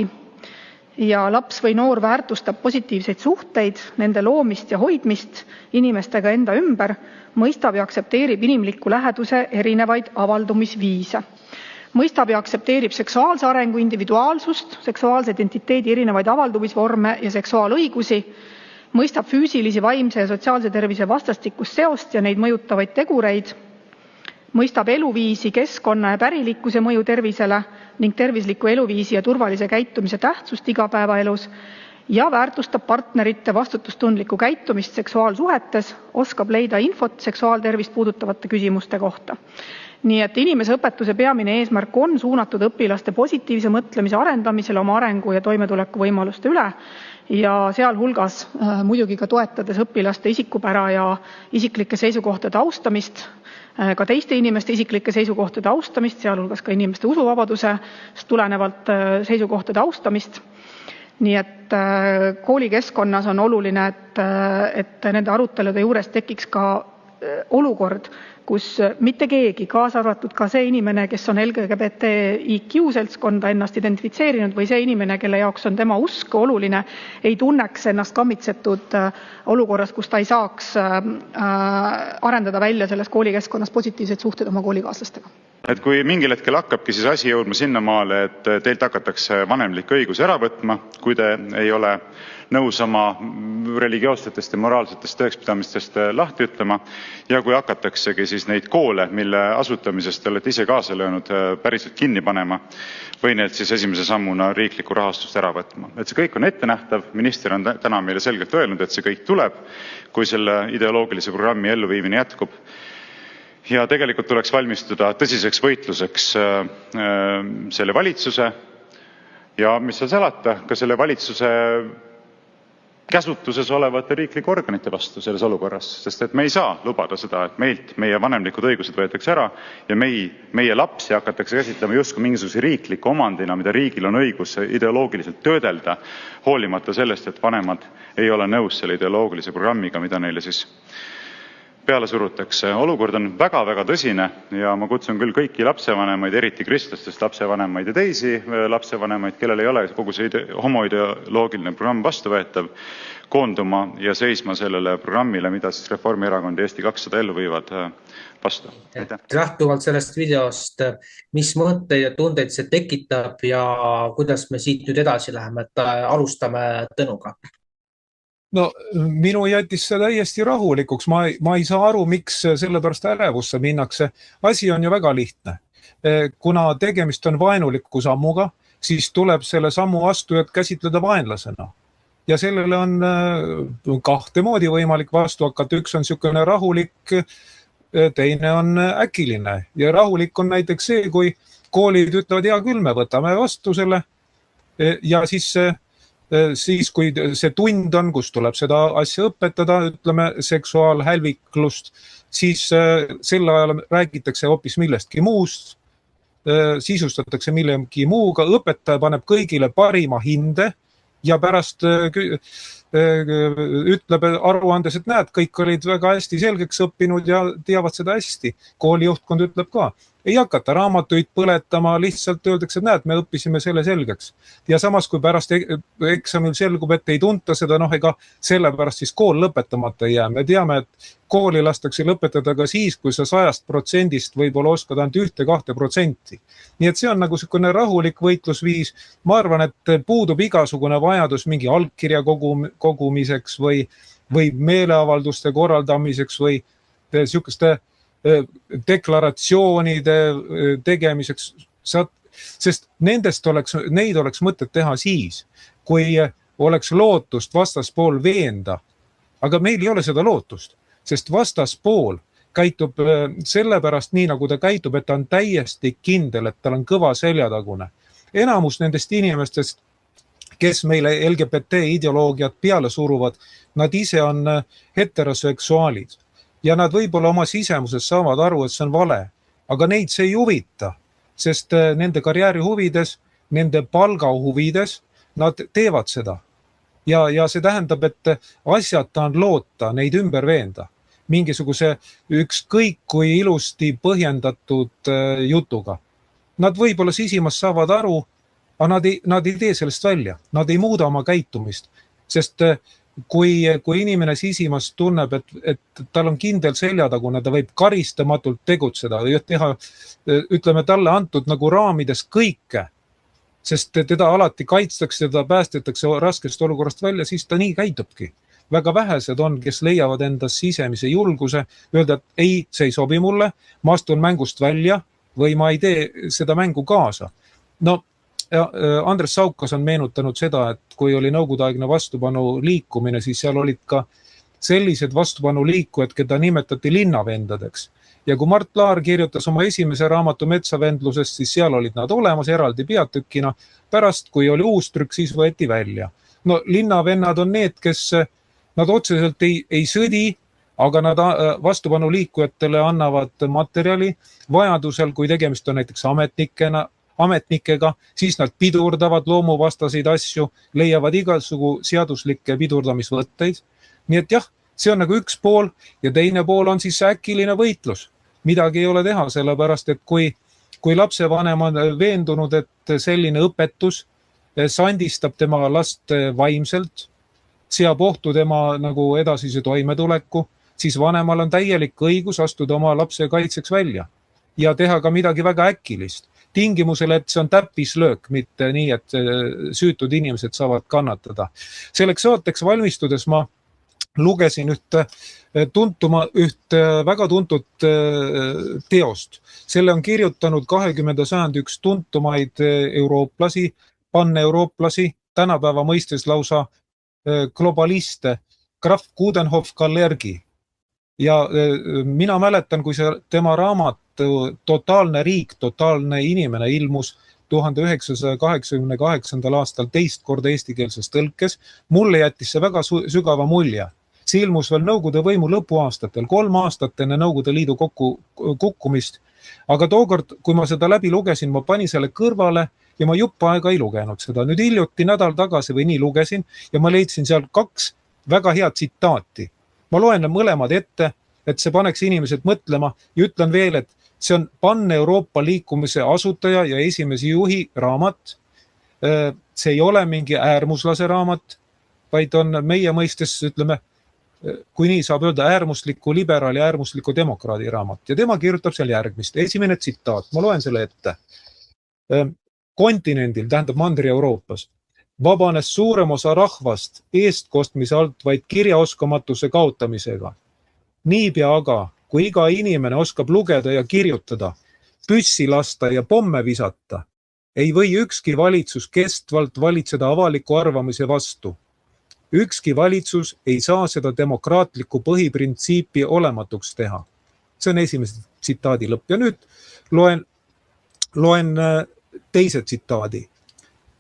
Ja laps või noor väärtustab positiivseid suhteid, nende loomist ja hoidmist inimestega enda ümber, mõistab ja aktsepteerib inimliku läheduse erinevaid avaldumisviise. Mõistab ja aktsepteerib seksuaalse arengu individuaalsust, seksuaalse identiteedi erinevaid avaldumisvorme ja seksuaalõigusi, mõistab füüsilisi, vaimse ja sotsiaalse tervise vastastikust seost ja neid mõjutavaid tegureid, mõistab eluviisi, keskkonna ja pärilikkuse mõju tervisele ning tervisliku eluviisi ja turvalise käitumise tähtsust igapäevaelus ja väärtustab partnerite vastutustundlikku käitumist seksuaalsuhetes, oskab leida infot seksuaaltervist puudutavate küsimuste kohta. Nii et inimeseõpetuse peamine eesmärk on suunatud õpilaste positiivse mõtlemise arendamisele oma arengu ja toimetuleku võimaluste üle ja sealhulgas muidugi ka toetades õpilaste isikupära ja isiklike seisukohtade austamist, ka teiste inimeste isiklike seisukohtade austamist, sealhulgas ka inimeste usuvabadusest tulenevalt seisukohtade austamist. Nii et koolikeskkonnas on oluline, et nende arutelude juures tekiks ka olukord, kus mitte keegi, kaasa arvatud ka see inimene, kes on LGBTIQ seltskonda ennast identifitseerinud või see inimene, kelle jaoks on tema usk oluline, ei tunneks ennast kammitsetud olukorras, kus ta ei saaks arendada välja selles koolikeskkonnas positiivseid suhteid oma koolikaaslastega. Et kui mingil hetkel hakkabki siis asi jõudma sinnamaale, et teilt hakatakse vanemlik õigus ära võtma, kui te ei ole nõus oma religioossetest ja moraalsetest tõekspidamistest lahti ütlema ja kui hakataksegi siis neid koole, mille asutamisest te olete ise kaasa löönud, päriselt kinni panema või neilt siis esimese sammuna riiklikku rahastust ära võtma. Et see kõik on ettenähtav, minister on täna meile selgelt öelnud, et see kõik tuleb, kui selle ideoloogilise programmi elluviimine jätkub. Ja tegelikult tuleks valmistuda tõsiseks võitluseks selle valitsuse ja mis seal salata, ka selle valitsuse käsutuses olevate riiklike organite vastu selles olukorras, sest et me ei saa lubada seda, et meilt meie vanemlikud õigused võetakse ära ja meie lapsi hakatakse käsitlema justkui mingisuguse riikliku omandina, mida riigil on õigus ideoloogiliselt töödelda, hoolimata sellest, et vanemad ei ole nõus selle ideoloogilise programmiga, mida neile siis peale surutakse. Olukord on väga-väga tõsine ja ma kutsun küll kõiki lapsevanemaid, eriti kristlastest lapsevanemaid ja teisi lapsevanemaid, kellel ei ole kogu see homoideoloogiline programm vastuvõetav, koonduma ja seisma sellele programmile, mida siis Reformierakond ja Eesti 200 ellu viivad vastu. Lähtuvalt sellest videost, mis mõtteid ja tundeid see tekitab ja kuidas me siit nüüd edasi läheme, et alustame Tõnuga? No minu jättis see täiesti rahulikuks. Ma ei saa aru, miks selle pärast ärevusse minnakse. Asi on ju väga lihtne. Kuna tegemist on vaenuliku sammuga, siis tuleb selle sammu astujat käsitleda vaenlasena. Ja sellele on kahte moodi võimalik vastu hakata. Üks on niisugune rahulik, teine on äkiline. Ja rahulik on näiteks see, kui koolid ütlevad, hea küll, me võtame vastu selle ja siis kui see tund on, kus tuleb seda asja õpetada, ütleme seksuaalhälviklust, siis sel ajal räägitakse hoopis millestki muust, sisustatakse millegi muuga, õpetaja paneb kõigile parima hinde ja pärast ütleb aruandes, et näed, kõik olid väga hästi selgeks õppinud ja teavad seda hästi. Koolijuhtkond ütleb ka. Ei hakata raamatuid põletama, lihtsalt öeldakse, et näed, me õppisime selle selgeks. Ja samas, kui pärast eksamil selgub, et ei tunta seda, ega sellepärast siis kool lõpetamata ei jää. Me teame, et kooli lastakse lõpetada ka siis, kui sa 100% võib-olla oskad ainult 1-2%. Nii et see on nagu selline rahulik võitlusviis. Ma arvan, et puudub igasugune vajadus mingi allkirja kogumiseks või meeleavalduste korraldamiseks või niisuguste deklaratsioonide tegemiseks, sest neid oleks mõtet teha siis, kui oleks lootust vastaspool veenda. Aga meil ei ole seda lootust, sest vastaspool käitub sellepärast nii, nagu ta käitub, et ta on täiesti kindel, et tal on kõva seljatagune. Enamus nendest inimestest, kes meile LGBT ideoloogiat peale suruvad, nad ise on heteroseksuaalid. Ja nad võib-olla oma sisemuses saavad aru, et see on vale, aga neid see ei huvita, sest nende karjääri huvides, nende palga huvides, nad teevad seda. Ja see tähendab, et asjata on loota neid ümber veenda mingisuguse ükskõik kui ilusti põhjendatud jutuga. Nad võib-olla sisimas saavad aru, aga nad ei tee sellest välja, nad ei muuda oma käitumist, sest kui inimene sisimas tunneb, et tal on kindel seljatagune, ta võib karistamatult tegutseda või teha, ütleme, talle antud nagu raamides kõike, sest teda alati kaitstakse, teda päästetakse raskest olukorrast välja, siis ta nii käitubki. Väga vähesed on, kes leiavad endas sisemise julguse, öelda, et ei, see ei sobi mulle, ma astun mängust välja või ma ei tee seda mängu kaasa. No, Andres Saukas on meenutanud seda, et kui oli nõukogudeaegne vastupanu liikumine, siis seal olid ka sellised vastupanu liikujad, keda nimetati linnavendadeks. Ja kui Mart Laar kirjutas oma esimese raamatu Metsavendlusest, siis seal olid nad olemas eraldi peatükina. Pärast, kui oli uus trükk, siis võeti välja. No, linnavennad on need, kes nad otseselt ei sõdi, aga nad vastupanu liikujatele annavad materjali. Vajadusel, kui tegemist on näiteks ametnikega, siis nad pidurdavad loomuvastaseid asju, leiavad igasugu seaduslikke pidurdamisvõtteid. Nii et jah, see on nagu üks pool ja teine pool on siis äkiline võitlus. midagi ei ole teha, sellepärast et kui lapsevanem on veendunud, et selline õpetus sandistab tema last vaimselt, seab ohtu tema nagu edasise toimetuleku, siis vanemal on täielik õigus astuda oma lapse kaitseks välja ja teha ka midagi väga äkilist. Tingimusel, et see on täppislöök, mitte nii, et süütud inimesed saavad kannatada. Selleks saateks valmistudes ma lugesin üht väga tuntud teost. Selle on kirjutanud 20. sajandi üks tuntumaid eurooplasi, panneurooplasi, tänapäeva mõistes lausa globaliste, Graf Coudenhove-Kalergi. Ja mina mäletan, kui see tema raamat Totaalne riik, totaalne inimene ilmus 1988. aastal teist korda eestikeelses tõlkes. Mulle jättis see väga sügava mulje. See ilmus veel Nõukogude võimu lõpuaastatel, 3 aastat enne Nõukogude Liidu kukkumist. Aga tookord, kui ma seda läbi lugesin, ma panin selle kõrvale ja ma jupp aega ei lugenud seda. Nüüd hiljuti nädal tagasi või nii lugesin ja ma leidsin seal 2 väga head tsitaati. Ma loen mõlemad ette, et see paneks inimesed mõtlema ja ütlen veel, et see on Pan-Euroopa liikumise asutaja ja esimese juhi raamat. See ei ole mingi äärmuslase raamat, vaid on meie mõistes, ütleme, kui nii saab öelda, äärmusliku liberaali, äärmusliku demokraadi raamat. Ja tema kirjutab seal järgmist. Esimene tsitaat, ma loen selle ette. Kontinendil, tähendab Mandri-Euroopas, vabanes suurem osa rahvast eestkostmise alt vaid kirjaoskamatuse kaotamisega. Niipea aga, kui iga inimene oskab lugeda ja kirjutada, püssi lasta ja pomme visata, ei või ükski valitsus kestvalt valitseda avaliku arvamise vastu. Ükski valitsus ei saa seda demokraatlikku põhiprintsiipi olematuks teha. See on esimese tsitaadi lõpp. Ja nüüd loen teise tsitaadi.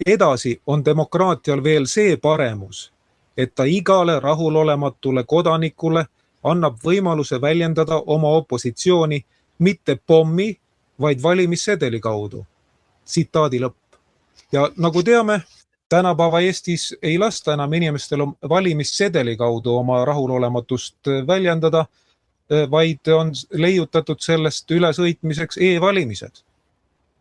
Edasi on demokraatial veel see paremus, et ta igale rahulolematule kodanikule annab võimaluse väljendada oma opositsiooni mitte pommi, vaid valimissedeli kaudu. Tsitaadi lõpp. Ja nagu teame, tänapäeva Eestis ei lasta enam inimestel valimissedeli kaudu oma rahulolematust väljendada, vaid on leiutatud sellest ülesõitmiseks e-valimised.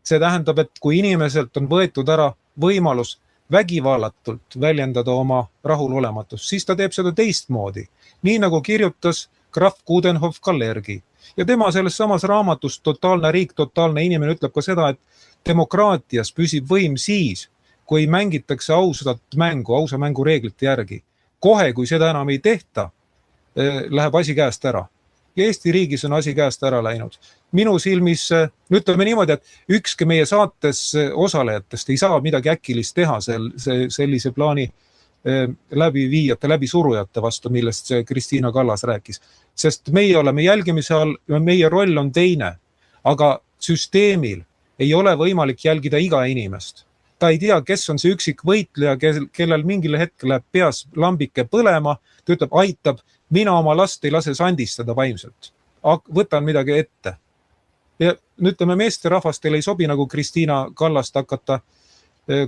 See tähendab, et kui inimeselt on võetud ära võimalus vägivallatult väljendada oma rahulolematust, siis ta teeb seda teistmoodi. Nii nagu kirjutas Graf Coudenhove-Kalergi. Ja tema selles samas raamatus Totaalne riik, totaalne inimene ütleb ka seda, et demokraatias püsib võim siis, kui mängitakse ausa mängu reeglite järgi. Kohe, kui seda enam ei tehta, läheb asi käest ära. Ja Eesti riigis on asi käest ära läinud. Minu silmis, ütleme niimoodi, et ükski meie saates osalejatest ei saa midagi äkilist teha sellise plaani läbiviijate, läbisurujate vastu, millest Kristiina Kallas rääkis. Sest meie oleme jälgimise all, meie roll on teine, aga süsteemil ei ole võimalik jälgida iga inimest. Ta ei tea, kes on see üksik võitleja, kellel mingil hetkel läheb peas lambike põlema, ta ütleb, aitab, mina oma last ei lase sandistada vaimselt. Võtan midagi ette. Ja ütleme, meesterahvastel ei sobi nagu Kristiina Kallast hakata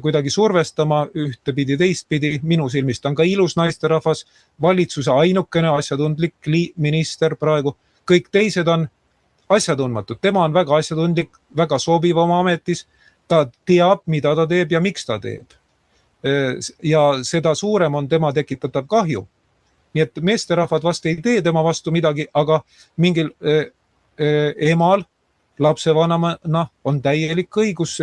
kuidagi survestama ühtepidi teistpidi. Minu silmist on ka ilus naisterahvas, valitsuse ainukene asjatundlik minister praegu. Kõik teised on asjatundmatud. Tema on väga asjatundlik, väga sobiv oma ametis. Ta teab, mida ta teeb ja miks ta teeb. Ja seda suurem on tema tekitatav kahju. Nii et meesterahvad vast ei tee tema vastu midagi, aga mingil emal, lapsevanemana on täielik õigus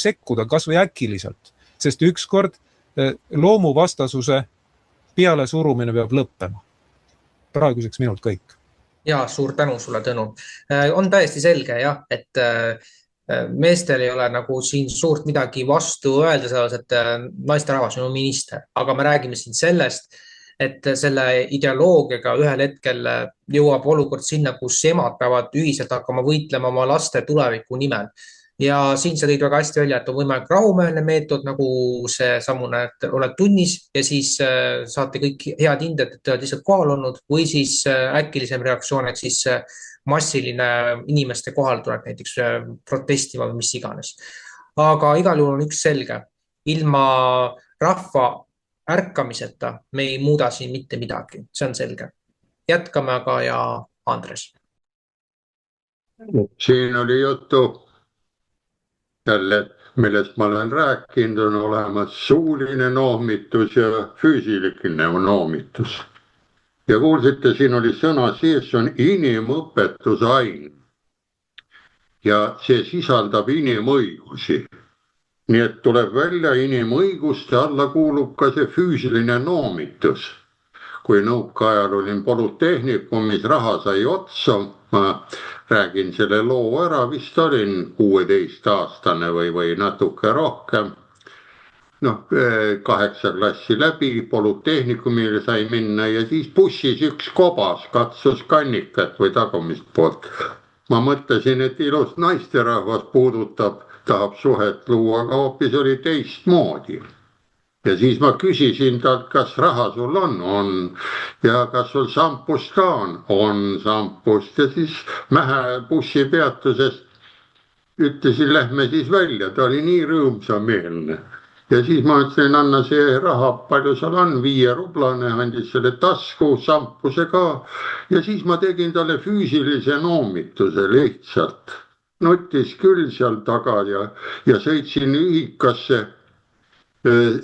sekkuda, kas või äkiliselt. Sest ükskord loomuvastasuse peale surumine peab lõppema. Praeguseks minult kõik. Ja, suur tänu sulle, Tõnu. On täiesti selge, jah, et meestel ei ole nagu siin suurt midagi vastu öelda selles, et naisterahvas on minister. Aga me räägime siin sellest, et selle ideoloogiaga ühel hetkel jõuab olukord sinna, kus emad peavad ühiselt hakkama võitlema oma laste tuleviku nimel. Ja siin sa tõid väga hästi välja, et on võimalik rahumeelne meetod, nagu see samune, et oled tunnis ja siis saate kõik head hinded, et oled lihtsalt kohal olnud või siis äkilisem reaktsioon, et siis massiline inimeste kohaltulek näiteks protestima või mis iganes. Aga igal juhul on üks selge. Ilma rahva ärkamiseta me ei muuda siin mitte midagi. See on selge. Jätkame aga ja Andres. siin oli juttu jälle, millest ma olen rääkinud, on olemas suuline noomitus ja füüsiline noomitus. Ja kuulsite, siin oli sõna sees, see on inimõpetuse aine. Ja see sisaldab inimõigusi. Nii et tuleb välja, inimõiguste alla kuulub ka see füüsiline noomitus. Kui nõukaajal olin polütehnikumis, raha sai otsa, ma räägin selle loo ära, vist olin 16-aastane või natuke rohkem. 8 klassi läbi, polütehnikumile sai minna ja siis bussis üks kobas katsus kannikat või tagumist poolt. Ma mõtlesin, et ilus naisterahvas puudutab, tahab suhet luua, aga hoopis oli teistmoodi. Ja siis ma küsisin talt, kas raha sul on? On. Ja kas sul sampust ka on? On sampust. Ja siis Mähe bussipeatusest ütlesin, lähme siis välja, ta oli nii rõõmsameelne. Ja siis ma ütlesin, anna see raha, palju seal on, 5 rublane, andis selle tasku, sampuse ka. Ja siis ma tegin talle füüsilise noomituse lihtsalt. Nutis küll seal taga ja sõitsin ühikasse.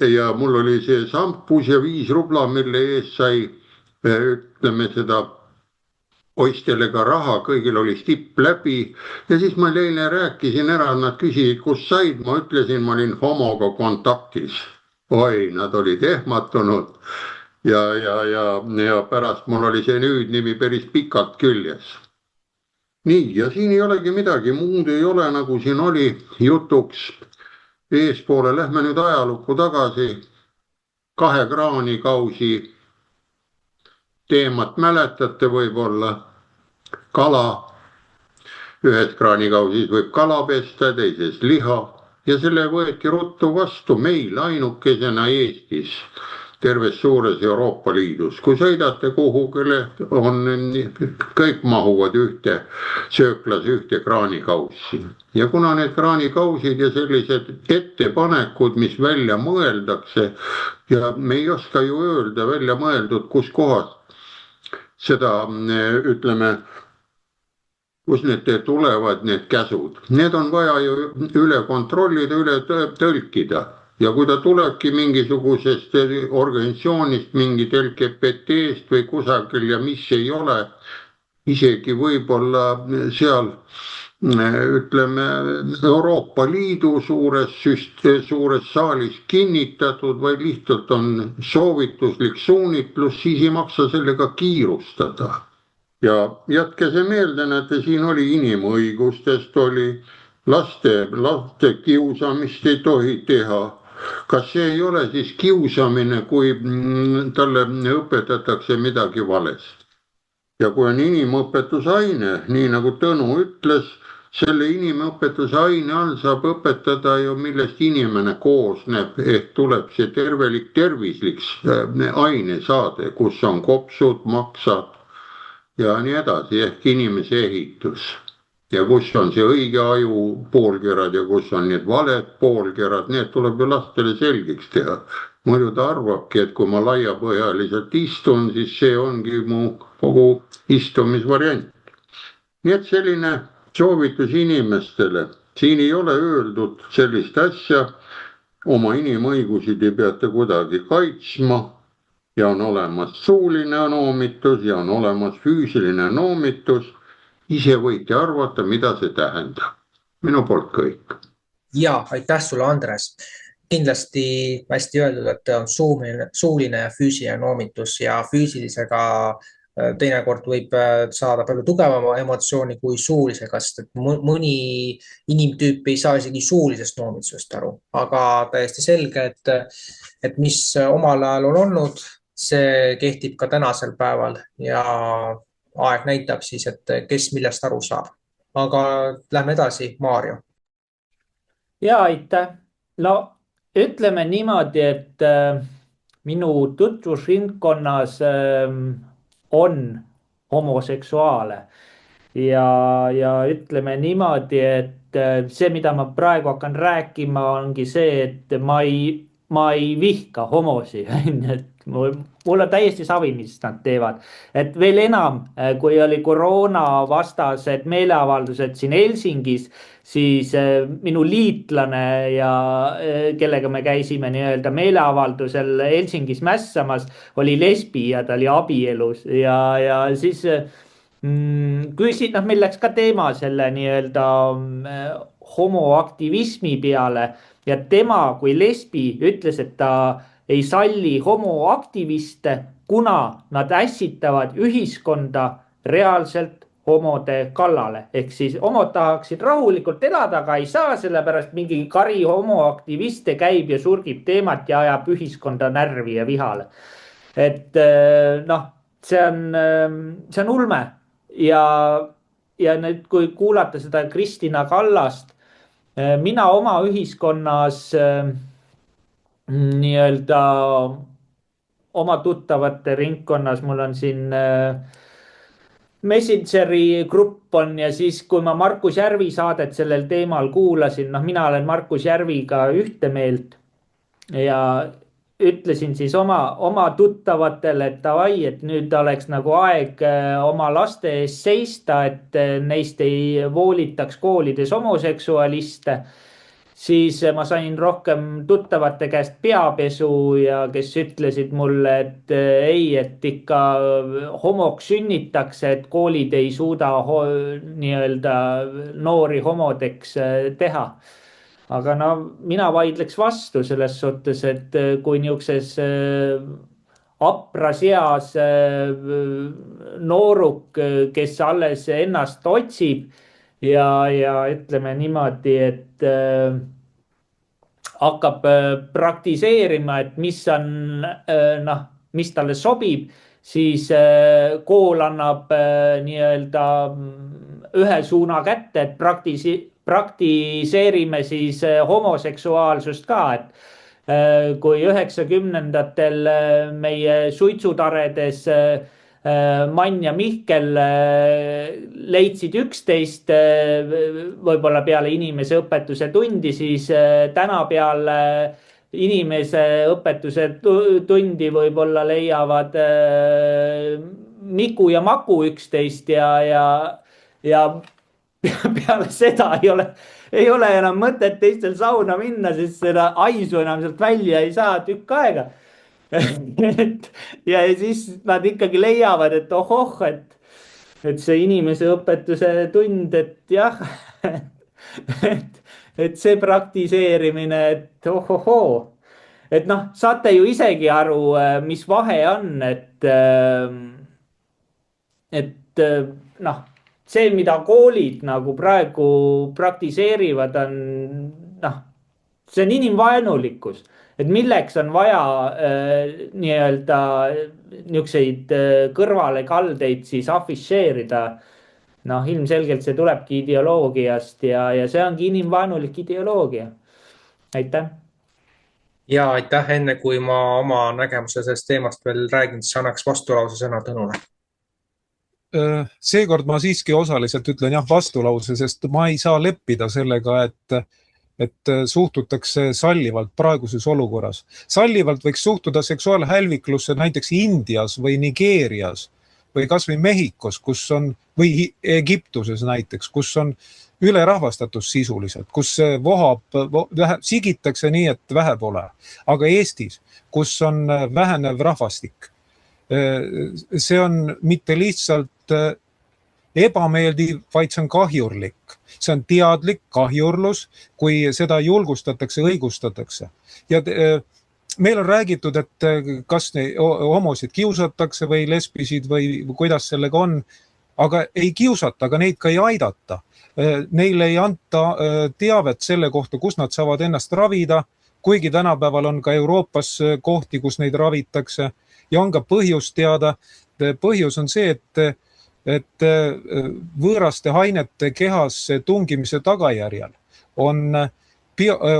Ja mul oli see sampus ja 5 rubla, mille eest sai, ütleme seda, poistele ka raha, kõigil oli stipp läbi. Ja siis ma neile rääkisin ära, nad küsisid, kus said, ma ütlesin, ma olin homoga kontaktis. Oi, nad olid ehmatunud ja pärast mul oli see nüüdnimi päris pikalt küljes. Nii, ja siin ei olegi midagi muud, ei ole nagu siin oli jutuks. Eespoole lähme nüüd ajalukku tagasi, 2 kraanikausi teemat mäletate võib-olla, kala, ühes kraanikausis võib kala pesta, teises liha ja selle võeti ruttu vastu meil ainukesena Eestis, terves suures Euroopa Liidus. Kui sõidate kuhugile, kõik mahuvad ühte sööklas ühte kraanikaussi. Ja kuna need kraanikausid ja sellised ettepanekud, mis välja mõeldakse, ja me ei oska ju öelda välja mõeldud, kus kohas seda, ütleme, kus need tulevad, need käsud. Need on vaja ju üle kontrollida, üle tõlkida. Ja kui ta tulebki mingisugusest organisatsioonist, mingit LGBT-st või kusagil ja mis ei ole, isegi võib-olla seal, ütleme, Euroopa Liidu suures saalis kinnitatud või lihtsalt on soovituslik suunitlus, siis ei maksa sellega kiirustada. Ja jätke see meelde, näete, siin oli inimõigustest, oli laste kiusamist ei tohi teha. Kas see ei ole siis kiusamine, kui talle õpetatakse midagi valesti? Ja kui on inimõpetusaine, nii nagu Tõnu ütles, selle inimõpetuse aine all saab õpetada ju, millest inimene koosneb, ehk tuleb see tervislik ainesaade, kus on kopsud, maksad ja nii edasi, ehk inimese ehitus. Ja kus on see õige aju poolkerad ja kus on need valed poolkerad, need tuleb ju lastele selgeks teha. Muidu ta arvabki, et kui ma laiapõhjaliselt istun, siis see ongi mu kogu istumisvariant. Nii et selline soovitus inimestele. Siin ei ole öeldud sellist asja, oma inimõigusi te peate kuidagi kaitsma ja on olemas suuline noomitus ja on olemas füüsiline noomitus. Ise võite arvata, mida see tähendab. Minu poolt kõik. Ja, aitäh sulle, Andres. Kindlasti hästi öeldud, et on suuline ja füüsiline noomitus ja füüsilisega teinekord võib saada palju tugevama emotsiooni kui suulisega, sest et mõni inimtüüp ei saa isegi suulisest noomitusest aru, aga täiesti selge, et mis omal ajal on olnud, see kehtib ka tänasel päeval ja aeg näitab siis, et kes millest aru saab. Aga lähme edasi, Maarjo. Ja, aitäh. No ütleme niimoodi, et minu tutvusringkonnas on homoseksuaale ja ütleme niimoodi, et see, mida ma praegu hakkan rääkima, ongi see, et ma ei vihka homosi, et mul on täiesti savi, mis nad teevad. Et veel enam, kui oli koroona vastased meeleavaldused siin Helsingis, siis minu liitlane ja kellega me käisime nii-öelda meeleavaldusel Helsingis mässamas, oli lesbi ja ta oli abielus ja siis küsid, meil läks ka teema selle nii-öelda homoaktivismi peale ja tema kui lesbi ütles, et ta ei salli homoaktiviste, kuna nad ässitavad ühiskonda reaalselt homode kallale. Ehk siis homod tahaksid rahulikult elada, aga ei saa, sellepärast mingi kari homoaktiviste käib ja surgib teemat ja ajab ühiskonda närvi ja vihale. Et see on ulme ja nüüd, kui kuulata seda Kristina Kallast, mina oma ühiskonnas nii-öelda oma tuttavate ringkonnas, mul on siin Messengeri grupp on ja siis, kui ma Markus Järvi saadet sellel teemal kuulasin, mina olen Markus Järviga ühte meelt ja ütlesin siis oma tuttavatele, et davai, et nüüd oleks nagu aeg oma laste ees seista, et neist ei voolitaks koolides homoseksualiste. Siis ma sain rohkem tuttavate käest peapesu ja kes ütlesid mulle, et ei, et ikka homoks sünnitakse, et koolid ei suuda nii-öelda noori homodeks teha. Aga mina vaidleks vastu selles suhtes, et kui niisuguses apras eas nooruk, kes alles ennast otsib ja ütleme niimoodi, et hakkab praktiseerima, et mis talle sobib, siis kool annab nii-öelda ühe suuna kätte, et praktiseerime siis homoseksuaalsust ka, et kui 90-ndatel meie suitsutaredes Mann ja Mihkel leidsid üksteist võib-olla peale inimese õpetuse tundi, siis täna peale inimese õpetuse tundi võib-olla leiavad Miku ja Maku üksteist ja peale seda ei ole enam mõtet teistel sauna minna, sest seda aisu enam sealt välja ei saa tükk aega. Ja siis nad ikkagi leiavad, et ohoh, et see inimese õpetuse tund, et jah, et see praktiseerimine, et ohohoo. Et saate ju isegi aru, mis vahe on, et see, mida koolid nagu praegu praktiseerivad, see on inimvaenulikkus. Et milleks on vaja nii-öelda niisuguseid kõrvale kaldeid siis afišeerida. Ilmselgelt see tulebki ideoloogiast ja see ongi inimvaenulik ideoloogia. Aitäh. Ja aitäh, enne kui ma oma nägemuse sellest teemast veel räägin, siis annaks vastulause sõna Tõnule. Seekord ma siiski osaliselt ütlen jah vastulause, sest ma ei saa leppida sellega, et suhtutakse sallivalt praeguses olukorras. Sallivalt võiks suhtuda seksuaalhälviklusse näiteks Indias või Nigeerias või kas või Mehhikos, või Egiptuses näiteks, kus on ülerahvastatus sisuliselt, kus sigitakse nii, et vähe pole. Aga Eestis, kus on vähenev rahvastik, see on mitte lihtsalt ebameeldiv, vaid see on kahjurlik. See on teadlik kahjurlus, kui seda julgustatakse, õigustatakse. Ja meil on räägitud, et kas homosid kiusatakse või lesbisid või kuidas sellega on, aga ei kiusata, aga neid ka ei aidata. Neile ei anta teavet selle kohta, kus nad saavad ennast ravida, kuigi tänapäeval on ka Euroopas kohti, kus neid ravitakse ja on ka põhjus teada. Põhjus on see, et võõraste ainete kehasse tungimise tagajärjel on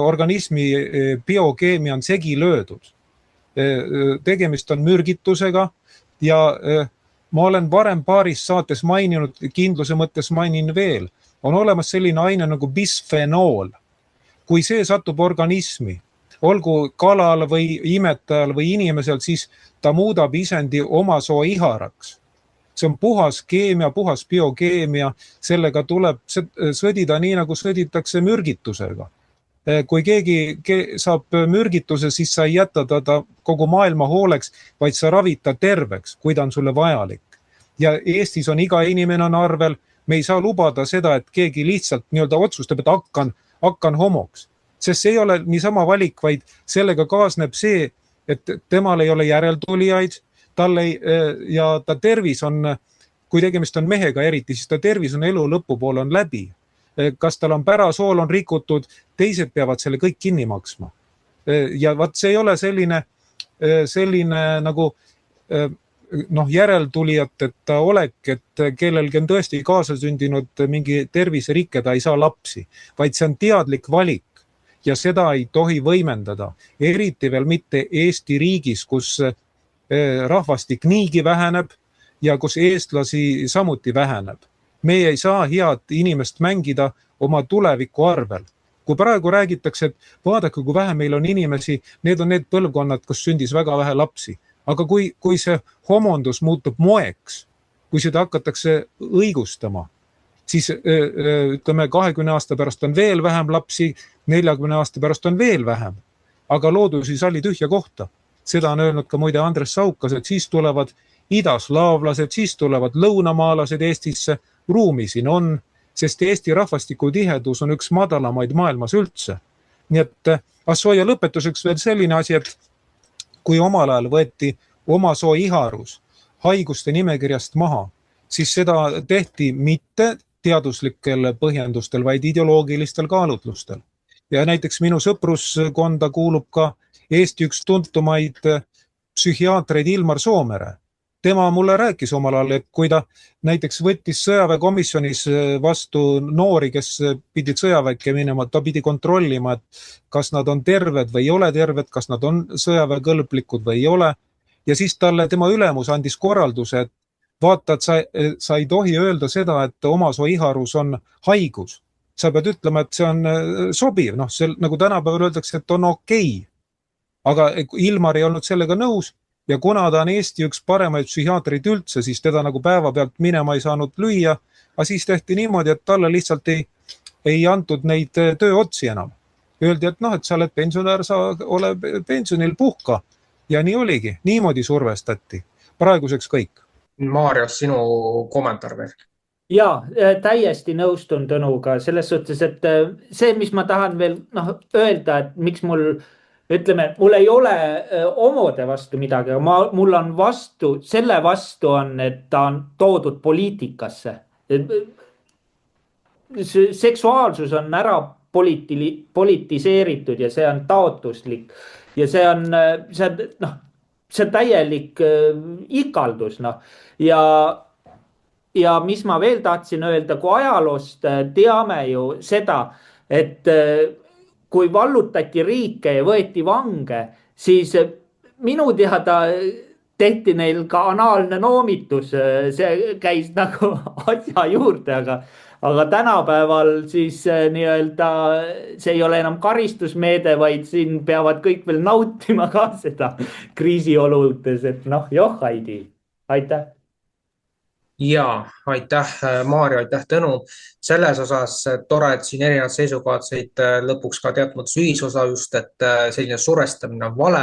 organismi biokeemia on segi löödud. Tegemist on mürgitusega ja ma olen varem paaris saates maininud, kindluse mõttes mainin veel, on olemas selline aine nagu bisfenool. Kui see satub organismi, olgu kalal või imetajal või inimesel, siis ta muudab isendi oma soo iharaks. See on puhas keemia, puhas biokeemia, sellega tuleb sõdida nii, nagu sõditakse mürgitusega. Kui keegi saab mürgituse, siis sa ei jäta teda kogu maailma hooleks, vaid sa ravid ta terveks, kui ta on sulle vajalik. Ja Eestis on iga inimene on arvel, me ei saa lubada seda, et keegi lihtsalt nii-öelda otsustab, et hakkan homoks. Sest see ei ole niisama valik, vaid sellega kaasneb see, et temal ei ole järeltulijaid, ja ta tervis on, kui tegemist on mehega eriti, siis ta tervis on elu lõpupoole on läbi. Kas tal on pärasool on rikutud, teised peavad selle kõik kinni maksma. Ja vaat see ei ole selline nagu järeltulijateta olek, et kellelgi on tõesti kaasasündinud mingi terviserikke, ta ei saa lapsi, vaid see on teadlik valik ja seda ei tohi võimendada. Eriti veel mitte Eesti riigis, kus rahvastik niigi väheneb ja kus eestlasi samuti väheneb. Meie ei saa head inimest mängida oma tuleviku arvel. Kui praegu räägitakse, et vaadake, kui vähe meil on inimesi, need on need põlvkonnad, kus sündis väga vähe lapsi. Aga kui see homondus muutub moeks, kui seda hakatakse õigustama, siis ütleme 20 aasta pärast on veel vähem lapsi, 40 aasta pärast on veel vähem. Aga loodus ei salli tühja kohta. Seda on öelnud ka muide Andres Saukas, et siis tulevad idaslaavlased, siis tulevad lõunamaalased Eestisse, ruumi siin on, sest Eesti rahvastiku tihedus on üks madalamaid maailmas üldse. Nii et Assoja lõpetuseks veel selline asi, et kui omal ajal võeti oma soo iharus haiguste nimekirjast maha, siis seda tehti mitte teaduslikel põhjendustel, vaid ideoloogilistel kaalutlustel. Ja näiteks minu sõpruskonda kuulub ka Eesti üks tuntumaid psühhiaatreid Ilmar Soomere. Tema mulle rääkis omal ajal, et kui ta näiteks võttis sõjaväekomisjonis vastu noori, kes pidid sõjaväkke minema, ta pidi kontrollima, et kas nad on terved või ei ole terved, kas nad on sõjaväekõlblikud või ei ole. Ja siis talle tema ülemus andis korralduse, et vaata, et sa ei tohi öelda seda, et oma soo iharus on haigus. Sa pead ütlema, et see on sobiv, nagu tänapäeval öeldakse, et on okei. Aga Ilmar ei olnud sellega nõus ja kuna ta on Eesti üks paremaid psühhiaatreid üldse, siis teda nagu päeva pealt minema ei saanud lüüa, aga siis tehti niimoodi, et talle lihtsalt ei antud neid tööotsi enam. Öeldi, et et sa oled pensionär, sa ole pensionil puhka ja nii oligi, niimoodi survestati. Praeguseks kõik. Maarjo, sinu kommentaar veel? Ja, täiesti nõustun Tõnuga selles suhtes, et see, mis ma tahan veel öelda, et miks mul ei ole omode vastu midagi, aga mul on selle vastu on, et ta on toodud poliitikasse. Seksuaalsus on ära politiseeritud ja see on taotluslik ja see on täielik ikaldus. Ja mis ma veel tahtsin öelda, kui ajaloost teame ju seda, et kui vallutati riike ja võeti vange, siis minu teada tehti neil ka anaalne noomitus, see käis nagu asja juurde, aga tänapäeval siis nii-öelda see ei ole enam karistusmeede, vaid siin peavad kõik veel nautima ka seda kriisioludes, et Heidi, aitäh. Ja, aitäh Maarjo, aitäh Tõnu. Selles osas tore, et siin erinevad seisukohad said lõpuks ka teatud ühisosa just, et selline survestamine on vale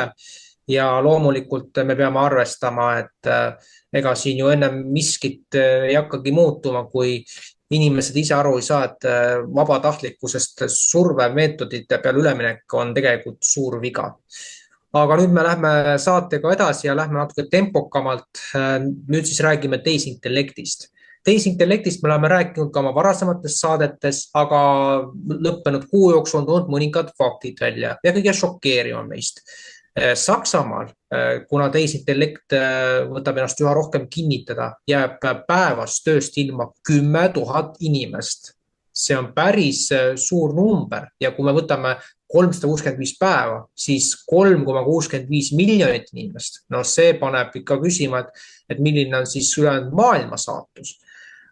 ja loomulikult me peame arvestama, et ega siin ju enne miskit ei hakkagi muutuma, kui inimesed ise aru ei saa, et vabatahtlikkusest survemeetodite peale üleminek on tegelikult suur viga. Aga nüüd me lähme saatega edasi ja lähme natuke tempokamalt. Nüüd siis räägime tehisintellektist. Tehisintellektist me oleme rääkinud ka oma varasemates saadetes, aga lõppenud kuu jooksul on tulnud mõningad faktid välja ja kõige šokeerivam meist. Saksamaal, kuna tehisintellekt võtab ennast üha rohkem kinnitada, jääb päevas tööst ilma 10 000 inimest. See on päris suur number ja kui me võtame 365 päeva, siis 3,65 miljonit inimest. See paneb ikka küsima, et milline on siis ülejäänud maailma saatus.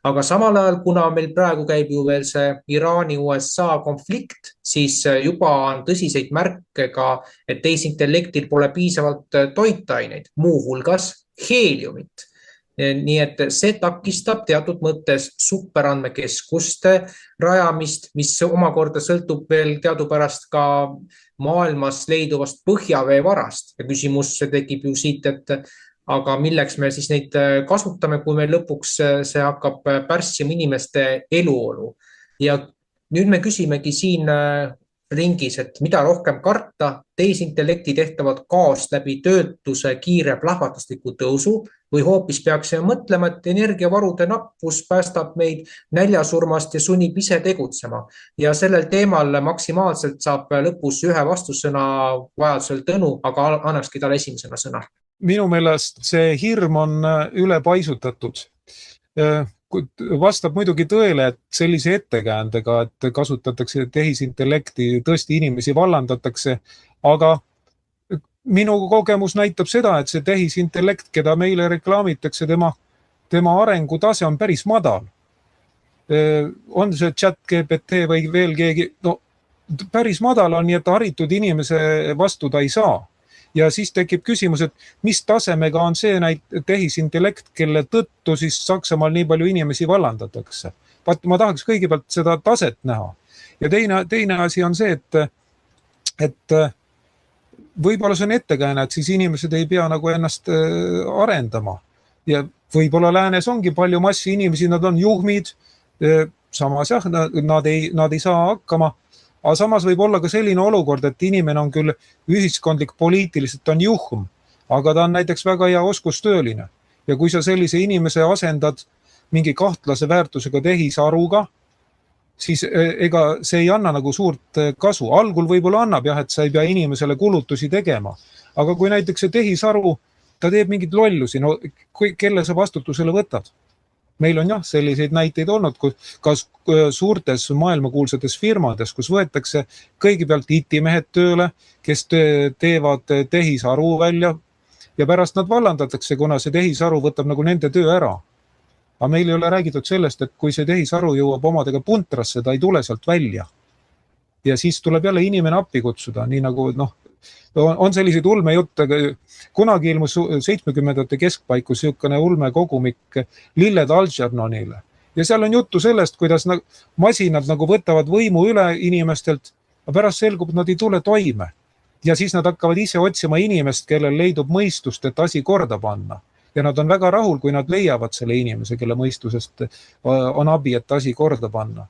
aga samal ajal, kuna meil praegu käib ju veel see Iraani-USA konflikt, siis juba on tõsiseid märke ka, et tehisintellektil pole piisavalt toitaineid, muuhulgas heeliumit. Nii et see takistab teatud mõttes superandmekeskuste rajamist, mis omakorda sõltub veel teadupärast ka maailmas leiduvast põhjaveevarast. Ja küsimus tekib ju siit, et aga milleks me siis neid kasutame, kui meil lõpuks see hakkab pärssima inimeste eluolu. Ja nüüd me küsimegi siin ringis, et mida rohkem karta, tehisintellekti tehtavat kaost läbi töötuse kiire plahvatusliku tõusu või hoopis peaksime mõtlema, et energiavarude nappus päästab meid näljasurmast ja sunnib ise tegutsema. Ja sellel teemal maksimaalselt saab lõpus ühe vastussõna vajadusel Tõnu, aga annakski talle esimesena sõna. Minu meelest see hirm on üle paisutatud. Vastab muidugi tõele, et sellise ettekäändega, et kasutatakse tehisintellekti, tõesti inimesi vallandatakse, aga minu kogemus näitab seda, et see tehisintellekt, keda meile reklaamitakse, tema arengutase on päris madal. On see ChatGPT või veel keegi, no päris madal on, nii et haritud inimese vastu ta ei saa. Ja siis tekib küsimus, et mis tasemega on see tehisintellekt, kelle tõttu siis Saksamaal nii palju inimesi vallandatakse. Ma tahaks kõigepealt seda taset näha. Ja teine asi on see, et võib-olla see on ettekääne, et siis inimesed ei pea nagu ennast arendama. Ja võib-olla läänes ongi palju massi inimesi, nad on juhmid, samas jah, nad ei saa hakkama. Aga samas võib olla ka selline olukord, et inimene on küll ühiskondlik poliitiliselt on juhm, aga ta on näiteks väga hea oskustööline. Ja kui sa sellise inimese asendad mingi kahtlase väärtusega tehisaruga, siis ega see ei anna nagu suurt kasu. Algul võib-olla annab jah, et sa ei pea inimesele kulutusi tegema. Aga kui näiteks see tehisaru, ta teeb mingid lollusi, no kelle sa vastutusele võtad? Meil on jah selliseid näiteid olnud, ka suurtes maailmakuulsates firmades, kus võetakse kõigepealt IT-mehed tööle, kes teevad tehisaru välja ja pärast nad vallandatakse, kuna see tehisaru võtab nagu nende töö ära. Aga meil ei ole räägitud sellest, et kui see tehisaru jõuab omadega puntrasse, ta ei tule sealt välja. Ja siis tuleb jälle inimene appi kutsuda, nii nagu on selliseid ulmejutte. Kunagi ilmus 70ndate keskpaiku siukene ulmekogumik Lilled Algernonile. Ja seal on juttu sellest, kuidas masinad nagu võtavad võimu üle inimestelt, aga pärast selgub, et nad ei tule toime. Ja siis nad hakkavad ise otsima inimest, kellel leidub mõistust, et asi korda panna. Ja nad on väga rahul, kui nad leiavad selle inimese, kelle mõistusest on abi, et asi korda panna.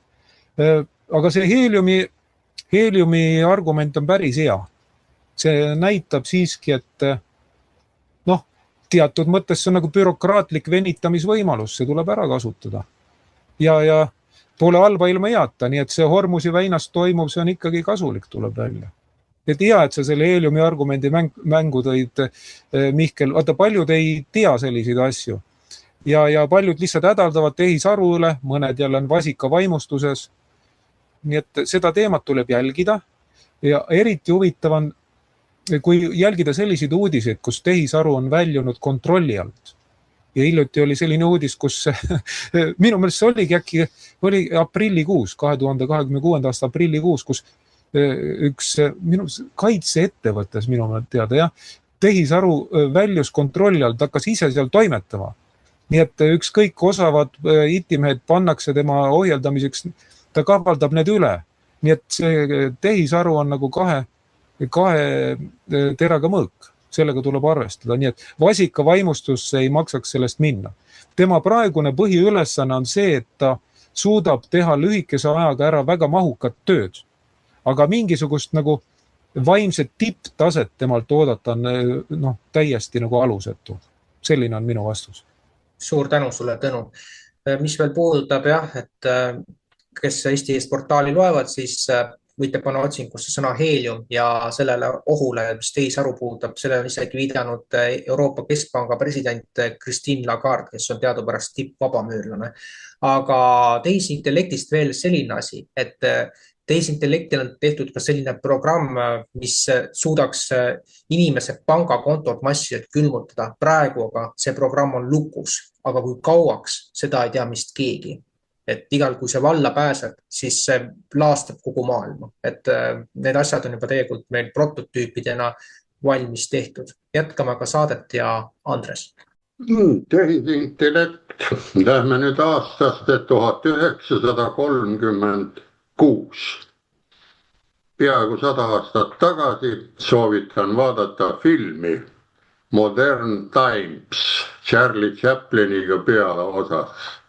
Aga see heeliumi argument on päris hea. See näitab siiski, et teatud mõttes see on nagu bürokraatlik venitamisvõimalus, see tuleb ära kasutada. Ja pole halba ilma heata, nii et see Hormusi väinas toimub, see on ikkagi kasulik, tuleb välja. Et hea, et sa selle heeliumi argumendi mängu tõid, Mihkel, vaata paljud ei tea selliseid asju. Ja paljud lihtsalt hädaldavad tehisaru üle, mõned jälle on vasika vaimustuses. Nii et seda teemat tuleb jälgida ja eriti huvitav on, kui jälgida selliseid uudiseid, kus tehisaru on väljunud kontrolli alt. Ja hiljuti oli selline uudis, kus minu meelest see oligi äkki aprillikuus, 2026. aasta aprillikuus, kus üks kaitseettevõttes minu meelest teada, tehisaru väljus kontrolli alt, hakkas ise seal toimetama. Nii et ükskõik osavad IT-mehed pannakse tema ohjeldamiseks, ta kavaldab need üle. Nii et see tehisaru on nagu kahe teraga mõõk. Sellega tuleb arvestada. Nii et vasika vaimustusse ei maksaks sellest minna. Tema praegune põhiülesanne on see, et ta suudab teha lühikese ajaga ära väga mahukat tööd. Aga mingisugust nagu vaimset tipptaset temalt oodata on täiesti nagu alusetu. Selline on minu vastus. Suur tänu sulle, Tõnu. Mis veel puudutab et kes Eesti Eest portaali loevad, siis võite panna otsingusse sõna heelium ja sellele ohule, mis tehisaru puudutab, selle on isegi viidanud Euroopa Keskpanga president Christine Lagarde, kes on teadupärast tippvabamüürlane. Aga tehisintellektist veel selline asi, et tehisintellektil on tehtud ka selline programm, mis suudaks inimese pangakontot massiliselt külmutada. Praegu aga see programm on lukus, aga kui kauaks, seda ei tea vist keegi. Et igal kui see valla pääseb, siis see laastab kogu maailma. Et need asjad on juba tegelikult meil prototüüpidena valmis tehtud. Jätkame ka saadet ja Andres. Tehisintellekt. Lähme nüüd aastast 1936. Peaaegu 100 aastat tagasi soovitan vaadata filmi Modern Times Charlie Chapliniga peaosas.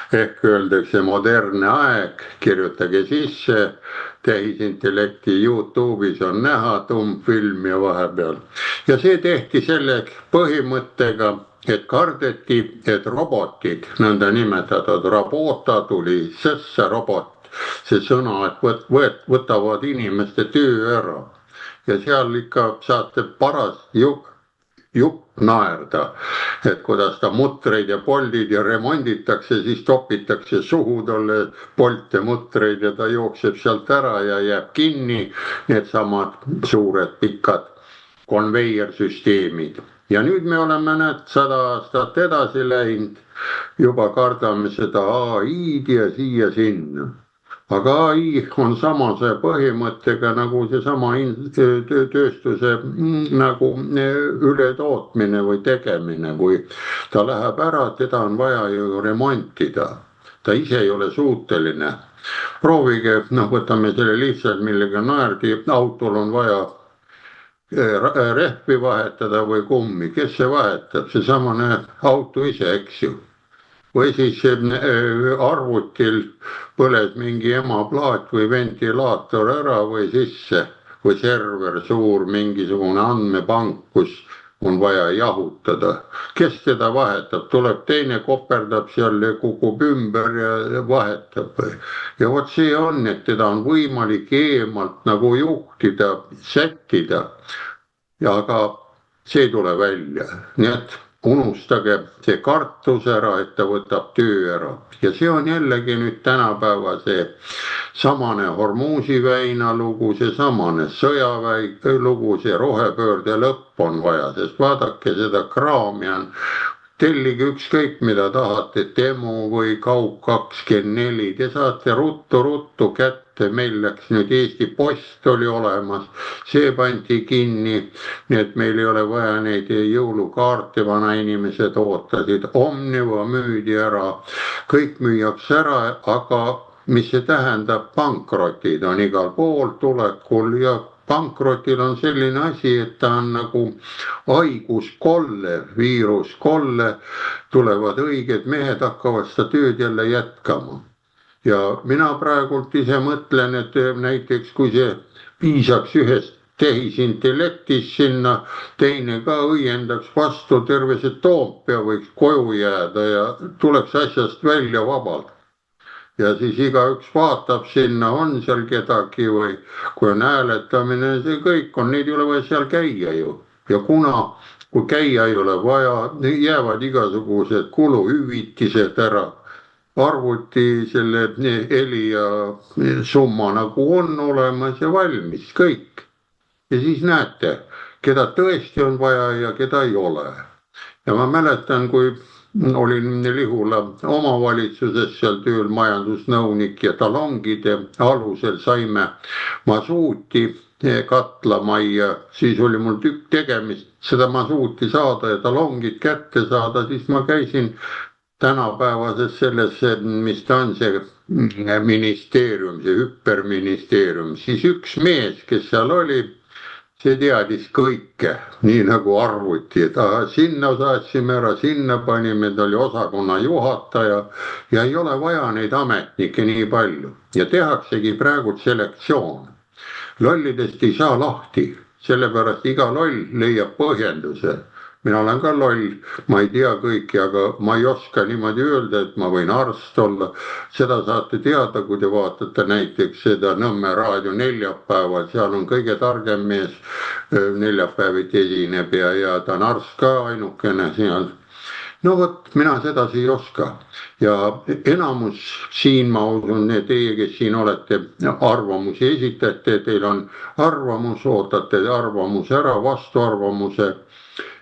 Ehk öeldakse modernne aeg, kirjutage sisse, tehisintellekti YouTube'is on näha tummfilm ja vahepeal. Ja see tehti selle põhimõttega, et kardeti, et robotid, nõnda nimetatud robota tuli sesse robot, see sõna, et võtavad inimeste töö ära. Ja seal ikka saate paras jupp naerda, et kuidas ta mutreid ja poldid ja remonditakse, siis topitakse suhu talle polte mutreid ja ta jookseb sealt ära ja jääb kinni need samad suured pikad konveiersüsteemid. Ja nüüd me oleme 100 aastat edasi läinud, juba kardame seda AI-d ja siia sinna. Aga AI on samase põhimõttega nagu see sama tööstuse nagu ületootmine või tegemine, kui ta läheb ära, teda on vaja ju remontida. Ta ise ei ole suuteline. Proovige, võtame selle lihtsalt, millega naerdi, autol on vaja rehvi vahetada või kummi. Kes see vahetab? See samane auto ise, eks ju. Või siis arvutil põles mingi emaplaat või ventilaator ära või sisse või server suur mingisugune andmepank, kus on vaja jahutada. Kes teda vahetab? Tuleb teine, koperdab seal ja kukub ümber ja vahetab. Ja vot see on, et teda on võimalik eemalt nagu juhtida, sättida. Ja aga see tuleb välja. Nii et unustage see kartus ära, et ta võtab töö ära. Ja see on jällegi nüüd tänapäeva see samane Hormuzi väina lugu, see samane sõjaväi lugu, see rohepöörde lõpp on vaja, sest vaadake seda kraami on. Tellige ükskõik mida tahate, Temu või Kaup 24, te saate ruttu kätte. Meil läks nüüd Eesti Post oli olemas, see pandi kinni, nii et meil ei ole vaja neid jõulukaarte, vana inimesed ootasid, Omniva müüdi ära, kõik müüakse ära, aga mis see tähendab, pankrotid on igal pool tulekul ja pankrotil on selline asi, et ta on nagu haiguskolle, viiruskolle, tulevad õiged mehed, hakkavad seda tööd jälle jätkama. Ja mina praegult ise mõtlen, et näiteks kui see piisaks ühest tehisintellektis sinna, teine ka õiendaks vastu, terve see Toompea võiks koju jääda ja tuleks asjast välja vabalt. Ja siis igaüks vaatab sinna, on seal kedagi või kui on hääletamine, see kõik on, neid ei ole vaja seal käia ju. Ja kui käia ei ole vaja, jäävad igasugused kuluhüvitised ära. Arvuti selle heli ja summa nagu on olemas ja valmis, kõik. Ja siis näete, keda tõesti on vaja ja keda ei ole. Ja ma mäletan, kui olin Lihula omavalitsuses seal tööl majandusnõunik ja talongide alusel saime masuuti katlamajja, siis oli mul tükk tegemist seda masuuti saada ja talongid kätte saada, siis ma käisin tänapäevases selles, mis ta on see ministeerium, see hüperministeerium, siis üks mees, kes seal oli, see teadis kõike, nii nagu arvuti, et sinna saatsime ära, sinna panime, ta oli osakonna juhataja ja ei ole vaja neid ametnikke nii palju. Ja tehaksegi praegu selektsioon. Lollidest ei saa lahti, sellepärast iga loll leiab põhjenduse. Mina olen ka loll, ma ei tea kõiki, aga ma ei oska niimoodi öelda, et ma võin arst olla. Seda saate teada, kui te vaatate näiteks seda Nõmme raadio neljapäeval, seal on kõige targem mees neljapäeviti esineb ja ta on arst ka ainukene seal. no vot, mina sedasi ei oska ja enamus siin, ma usun, teie, kes siin olete arvamusi esitate, teil on arvamus, ootate arvamuse ära, vastuarvamuse.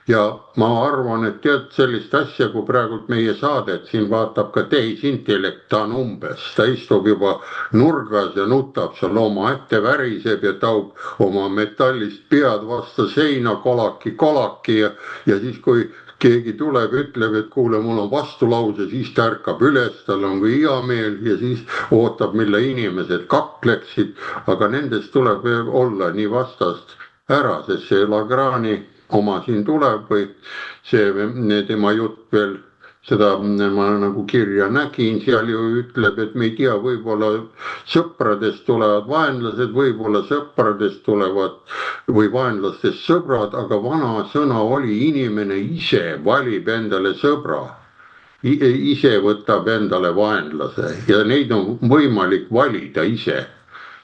Ja ma arvan, et tead sellist asja, kui praegult meie saadet siin vaatab ka tehisintellekt, ta on umbes, ta istub juba nurgas ja nutab seal omaette, väriseb ja taub oma metallist pead vastu seina kolaki ja siis kui keegi tuleb, ütleb, et kuule, mul on vastulause, siis ta ärkab üles, tal on ka hea meel ja siis ootab, mille inimesed kakleksid, aga nendest tuleb olla nii vastast ära, sest see Lagrani oma siin tuleb või see tema jutt veel, seda ma nagu kirja nägin, seal ju ütleb, et me ei tea, võib-olla sõpradest tulevad vaenlased, võib-olla sõpradest tulevad või vaenlastest sõbrad, aga vana sõna oli, inimene ise valib endale sõbra. Ise võtab endale vaenlase ja neid on võimalik valida ise.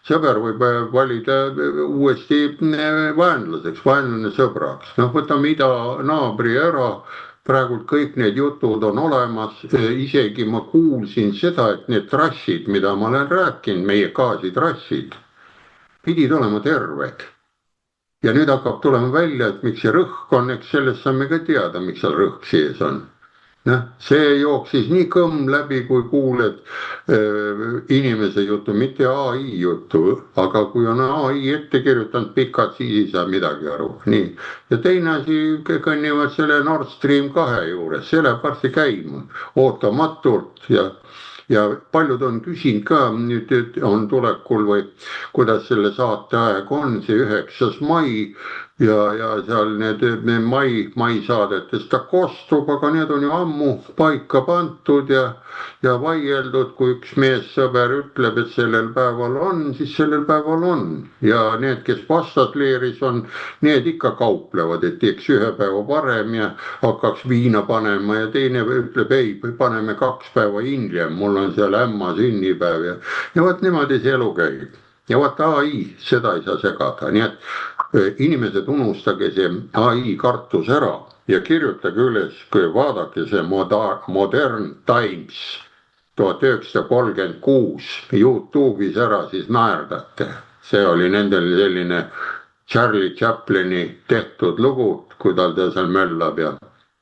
Sõber võib valida uuesti vaenlaseks, vaenlane sõbraks. Noh, võtame idanaabri ära, praegult kõik need jutud on olemas, isegi ma kuulsin seda, et need trassid, mida ma olen rääkinud, meie gaasitrassid, pidid olema terved. Ja nüüd hakkab tulema välja, et miks see rõhk on, eks sellest saame ka teada, miks seal rõhk sees on. See jooksis nii kõmm läbi, kui kuuled inimese jutu, mitte AI jutu, aga kui on AI ette kirjutanud pikad, siis ei saa midagi aru. Nii. Ja teine asi, kõnnivad selle Nord Stream 2 juures, see läheb varsti käima, ootamatult ja paljud on küsinud ka, nüüd on tulekul või kuidas selle saate aeg on, see 9. mai ja seal need mai saadetest ta kostub, aga need on ju ammu paika pandud ja vaieldud, kui üks meessõber ütleb, et sellel päeval on, siis sellel päeval on. Ja need, kes vastasleeris on, need ikka kauplevad, et teeks ühe päeva varem ja hakkaks viina panema ja teine ütleb, ei, paneme 2 päeva hiljem, mul on seal ämma sünnipäev ja võt niimoodi see elu käib. Ja vaat AI, seda ei saa segada, nii et inimesed unustage see AI kartus ära ja kirjutage üles, kui vaadake see Modern Times 1936 YouTube'is ära, siis naerdate. See oli nendel selline Charlie Chaplini tehtud lugu, kui tal ta seal möllab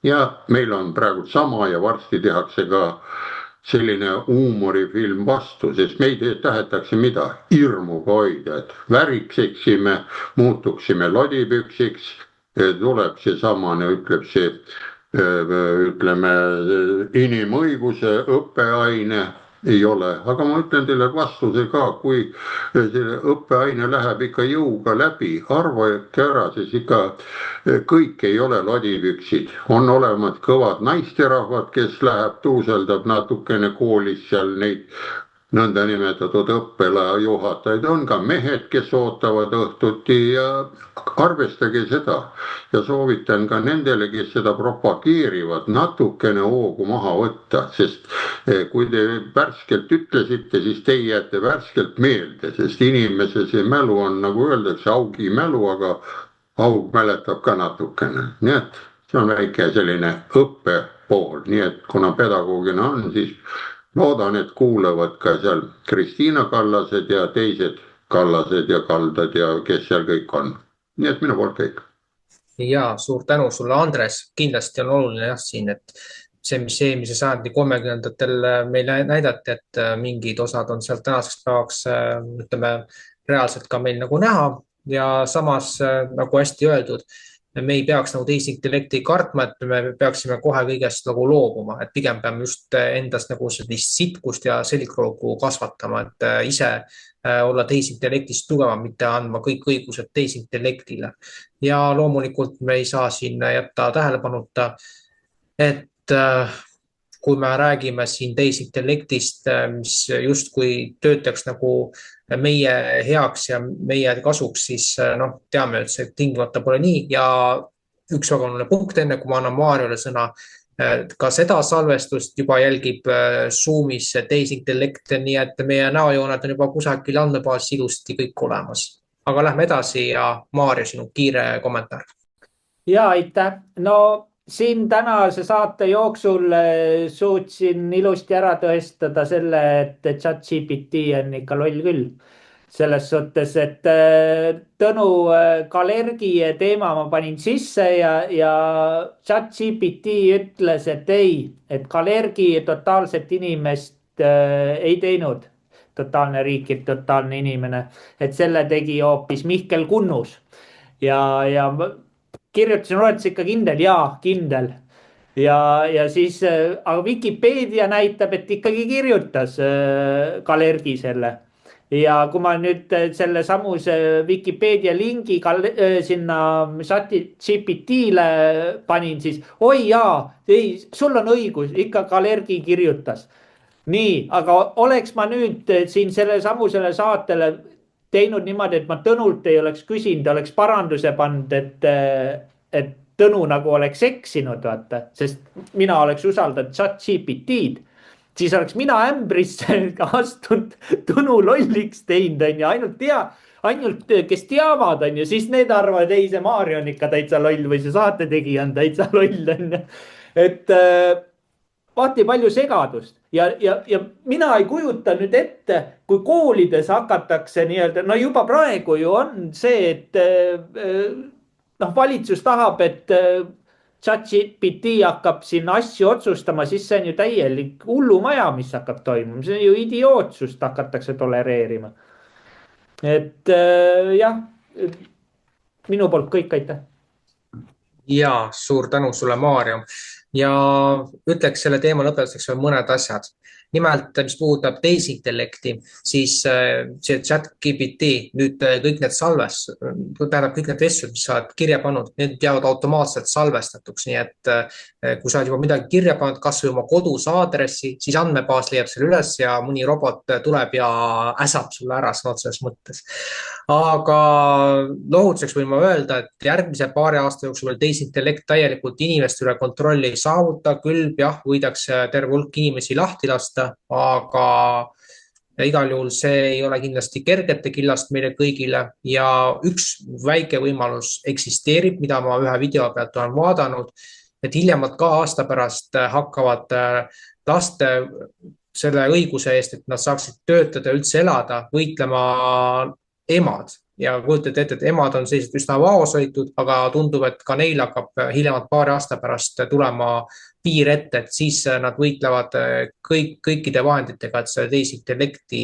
ja meil on praegu sama ja varsti tehakse ka selline huumorifilm vastu, sest meid tahetakse mida? Hirmuga hoida, et värikseksime, muutuksime lodipüksiks, tuleb see samane, ütleb see, ütleme, inimõiguse õppeaine ei ole, aga ma ütlen teile vastuse ka, kui see õppeaine läheb ikka jõuga läbi, arvake ära, siis ikka kõik ei ole lodipüksid, on olemas kõvad naisterahvad, kes läheb, tuuseldab natukene koolis seal neid nõndanimetatud õppelajuhatajaid, on ka mehed, kes ootavad õhtuti ja arvestage seda ja soovitan ka nendele, kes seda propageerivad, natukene hoogu maha võtta, sest kui te värskelt ütlesite, siis te jääte värskelt meelde, sest inimese see mälu on, nagu öeldakse, augi mälu, aga aug mäletab ka natukene, nii et see on väike selline õppepool, nii et kuna pedagoogina on, siis loodan, et kuulevad ka seal Kristiina Kallased ja teised Kallased ja Kaldad ja kes seal kõik on. Nii et minu poolt kõik. Ja suur tänu sulle, Andres. Kindlasti on oluline jah siin, et see, mis eelmise sajandi 30-ndatel meile näidati, et mingid osad on sealt tänaseks päevaks, ütleme, reaalselt ka meil nagu näha ja samas nagu hästi öeldud, me ei peaks nagu tehisintellekti kartma, et me peaksime kohe kõigest nagu loobuma, et pigem peame just endast nagu sellist sitkust ja selgrogu kasvatama, et ise olla tehisintellektist tugevam, mitte andma kõik õigused tehisintellektile. Ja loomulikult me ei saa siin jätta tähelepanuta, et kui me räägime siin tehisintellektist, mis justkui töötaks nagu meie heaks ja meie kasuks, siis teame, et see tingimata pole nii ja üks väga oluline punkt enne, kui ma annan Maarjale sõna, ka seda salvestust juba jälgib Zoomis tehisintellekt, nii et meie näojooned on juba kusagil andmebaasis ilusti kõik olemas. Aga lähme edasi ja Maarja, sinu kiire kommentaar. Ja aitäh. No siin tänase saate jooksul suutsin ilusti ära tõestada selle, et ChatGPT on ikka loll küll. Selles suhtes, et Tõnu Kalergi teema ma panin sisse ja ChatGPT ütles, et ei, et Kalergi totaalset inimest ei teinud. Totaalne riik, totaalne inimene. Et selle tegi hoopis Mihkel Kunnus. Ja kirjutasin, oled sa ikka kindel? Jaa, kindel. Ja siis, aga Wikipedia näitab, et ikkagi kirjutas Kalergi selle. Ja kui ma nüüd selle samuse Wikipedia lingi sinna ChatGPT-le panin, siis oi jaa, ei, sul on õigus, ikka Kalergi kirjutas. Nii, aga oleks ma nüüd siin selle samusele saatele teinud niimoodi, et ma Tõnult ei oleks küsinud, oleks paranduse pannud, et Tõnu nagu oleks eksinud, vaata, sest mina oleks usaldanud ChatGPT-d, siis oleks mina ämbrisse astunud Tõnu lolliks teinud, on ju, ainult kes teavad, on ju, siis need arvavad, ei, see Maarja on ikka täitsa loll või see saatetegija on täitsa loll, on ju. Et vaati palju segadust ja mina ei kujuta nüüd ette, kui koolides hakatakse nii-öelda, no juba praegu ju on see, et valitsus tahab, et ChatGPT hakkab siin asju otsustama, siis see on ju täielik hullumaja, mis hakkab toimuma, see on ju idiootsust hakatakse tolereerima. Et jah, minu poolt kõik, aitäh. Ja suur tänu sulle, Maarja. Ja ütleks selle teema lõpetuseks veel mõned asjad. Nimelt, mis puudutab tehisintellekti, siis see ChatGPT, nüüd kõik need kõik need vestlused, mis sa oled kirja pannud, need jäävad automaatselt salvestatuks. Nii et kui sa oled juba midagi kirja pannud, kas või oma kodus aadressi, siis andmebaas leiab selle üles ja mõni robot tuleb ja äsab sulle ära sõna otseses mõttes. Aga lohutuseks võin ma öelda, et järgmise paari aasta jooksul veel tehisintellekt täielikult inimeste üle kontrolli ei saavuta, küll jah, võidakse terve hulk inimesi lahti lasta, aga igal juhul see ei ole kindlasti kergete killast meile kõigile ja üks väike võimalus eksisteerib, mida ma ühe video pealt olen vaadanud, et hiljemalt ka aasta pärast hakkavad laste selle õiguse eest, et nad saaksid töötada, üldse elada, võitlema emad ja kujutad ette, et emad on sellised üsna vaoshoitud, aga tundub, et ka neil hakkab hiljemalt paari aasta pärast tulema piir ette, et siis nad võitlevad kõikide vahenditega, et selle tehisintellekti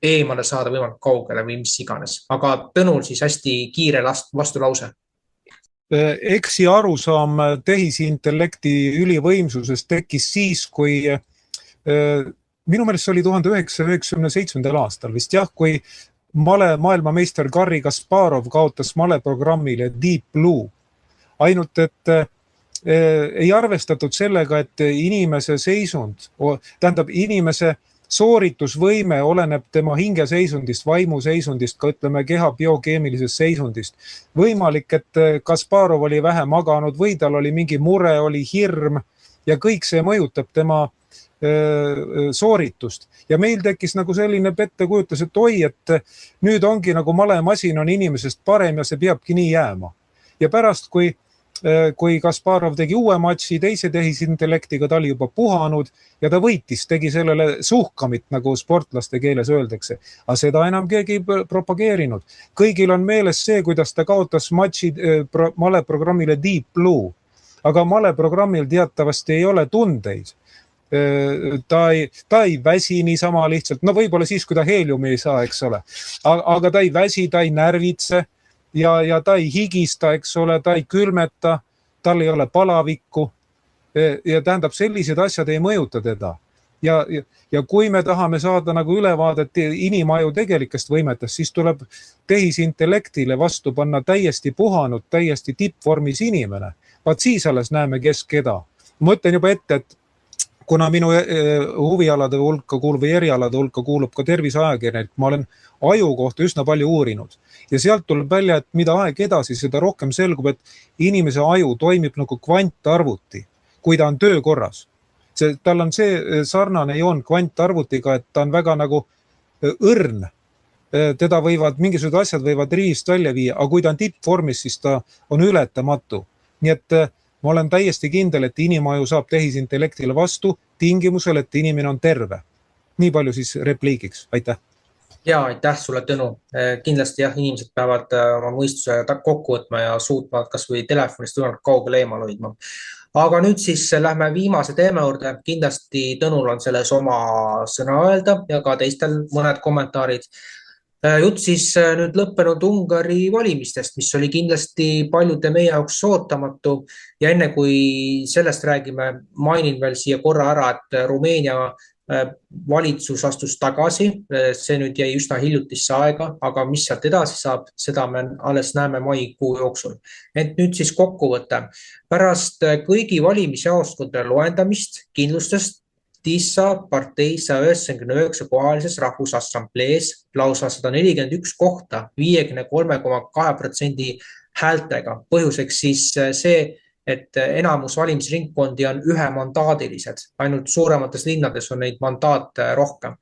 eemale saada võimalikult kaugele või mis iganes. Aga Tõnul siis hästi kiire vastulause. Eksi arusaam tehisintellekti ülivõimsusest tekkis siis, kui minu meelest see oli 1997. aastal vist jah, kui maailmameister Garri Kasparov kaotas maleprogrammile Deep Blue. Ainult, et ei arvestatud sellega, et inimese seisund, tähendab inimese sooritusvõime oleneb tema hingeseisundist, vaimuseisundist, ka ütleme keha biokeemilisest seisundist. Võimalik, et Kasparov oli vähe maganud või tal oli mingi mure, oli hirm ja kõik see mõjutab tema sooritust. Ja meil tekkis nagu selline pettekujutus, et oi, et nüüd ongi nagu malemasin on inimesest parem ja see peabki nii jääma. Ja pärast, kui Kasparov tegi uue matši teise tehisintellektiga, ta oli juba puhanud ja ta võitis, tegi sellele suhkamit, nagu sportlaste keeles öeldakse. Aga seda enam keegi ei propageerinud. Kõigil on meeles see, kuidas ta kaotas matši maleprogrammile Deep Blue. Aga maleprogrammil teatavasti ei ole tundeid. Ta ei väsi niisama lihtsalt, no võib-olla siis, kui ta heeliumi ei saa, eks ole. Aga ta ei väsi, ta ei närvitse ja ta ei higista, eks ole, ta ei külmeta, tal ei ole palavikku ja tähendab, sellised asjad ei mõjuta teda. Ja kui me tahame saada nagu ülevaadet inimaju tegelikest võimetest, siis tuleb tehisintellektile vastu panna täiesti puhanud, täiesti tippvormis inimene. Vaat siis alles näeme, kes keda. Ma ütlen juba ette, et kuna minu huvialade hulka kuulub või erialade hulka kuulub ka terviseajakirjanik, ma olen aju kohta üsna palju uurinud. Ja sealt tuleb välja, et mida aeg edasi, seda rohkem selgub, et inimese aju toimib nagu kvantarvuti, kui ta on töökorras. Tal on see sarnane joon kvantarvutiga, et ta on väga nagu õrn. Teda mingisugused asjad võivad riivist välja viia, aga kui ta on tippvormis, siis ta on ületamatu. Nii et ma olen täiesti kindel, et inimaju saab tehisintellektile vastu tingimusel, et inimene on terve. Nii palju siis repliigiks. Aitäh. Ja aitäh sulle, Tõnu. Kindlasti jah, inimesed peavad oma mõistuse kokku võtma ja suutma kas või telefonist võimalikult kaugele eemal hoidma. Aga nüüd siis lähme viimase teema juurde. Kindlasti Tõnul on selles oma sõna öelda ja ka teistel mõned kommentaarid. Jutt siis nüüd lõppenud Ungari valimistest, mis oli kindlasti paljude meie jaoks ootamatu. Ja enne kui sellest räägime, mainin veel siia korra ära, et Rumeenia valitsus astus tagasi, see nüüd jäi üsna hiljutisse aega, aga mis sealt edasi saab, seda me alles näeme maikuu jooksul. Et nüüd siis kokkuvõte. Pärast kõigi valimisjaoskondade loendamist kindlustas Tissa partei 199 kohalises rahvusassamblees lausa 141 kohta 53,2% häältega. Põhjuseks siis see, et enamus valimisringkondi on ühemandaadilised, ainult suuremates linnades on neid mandaate rohkem.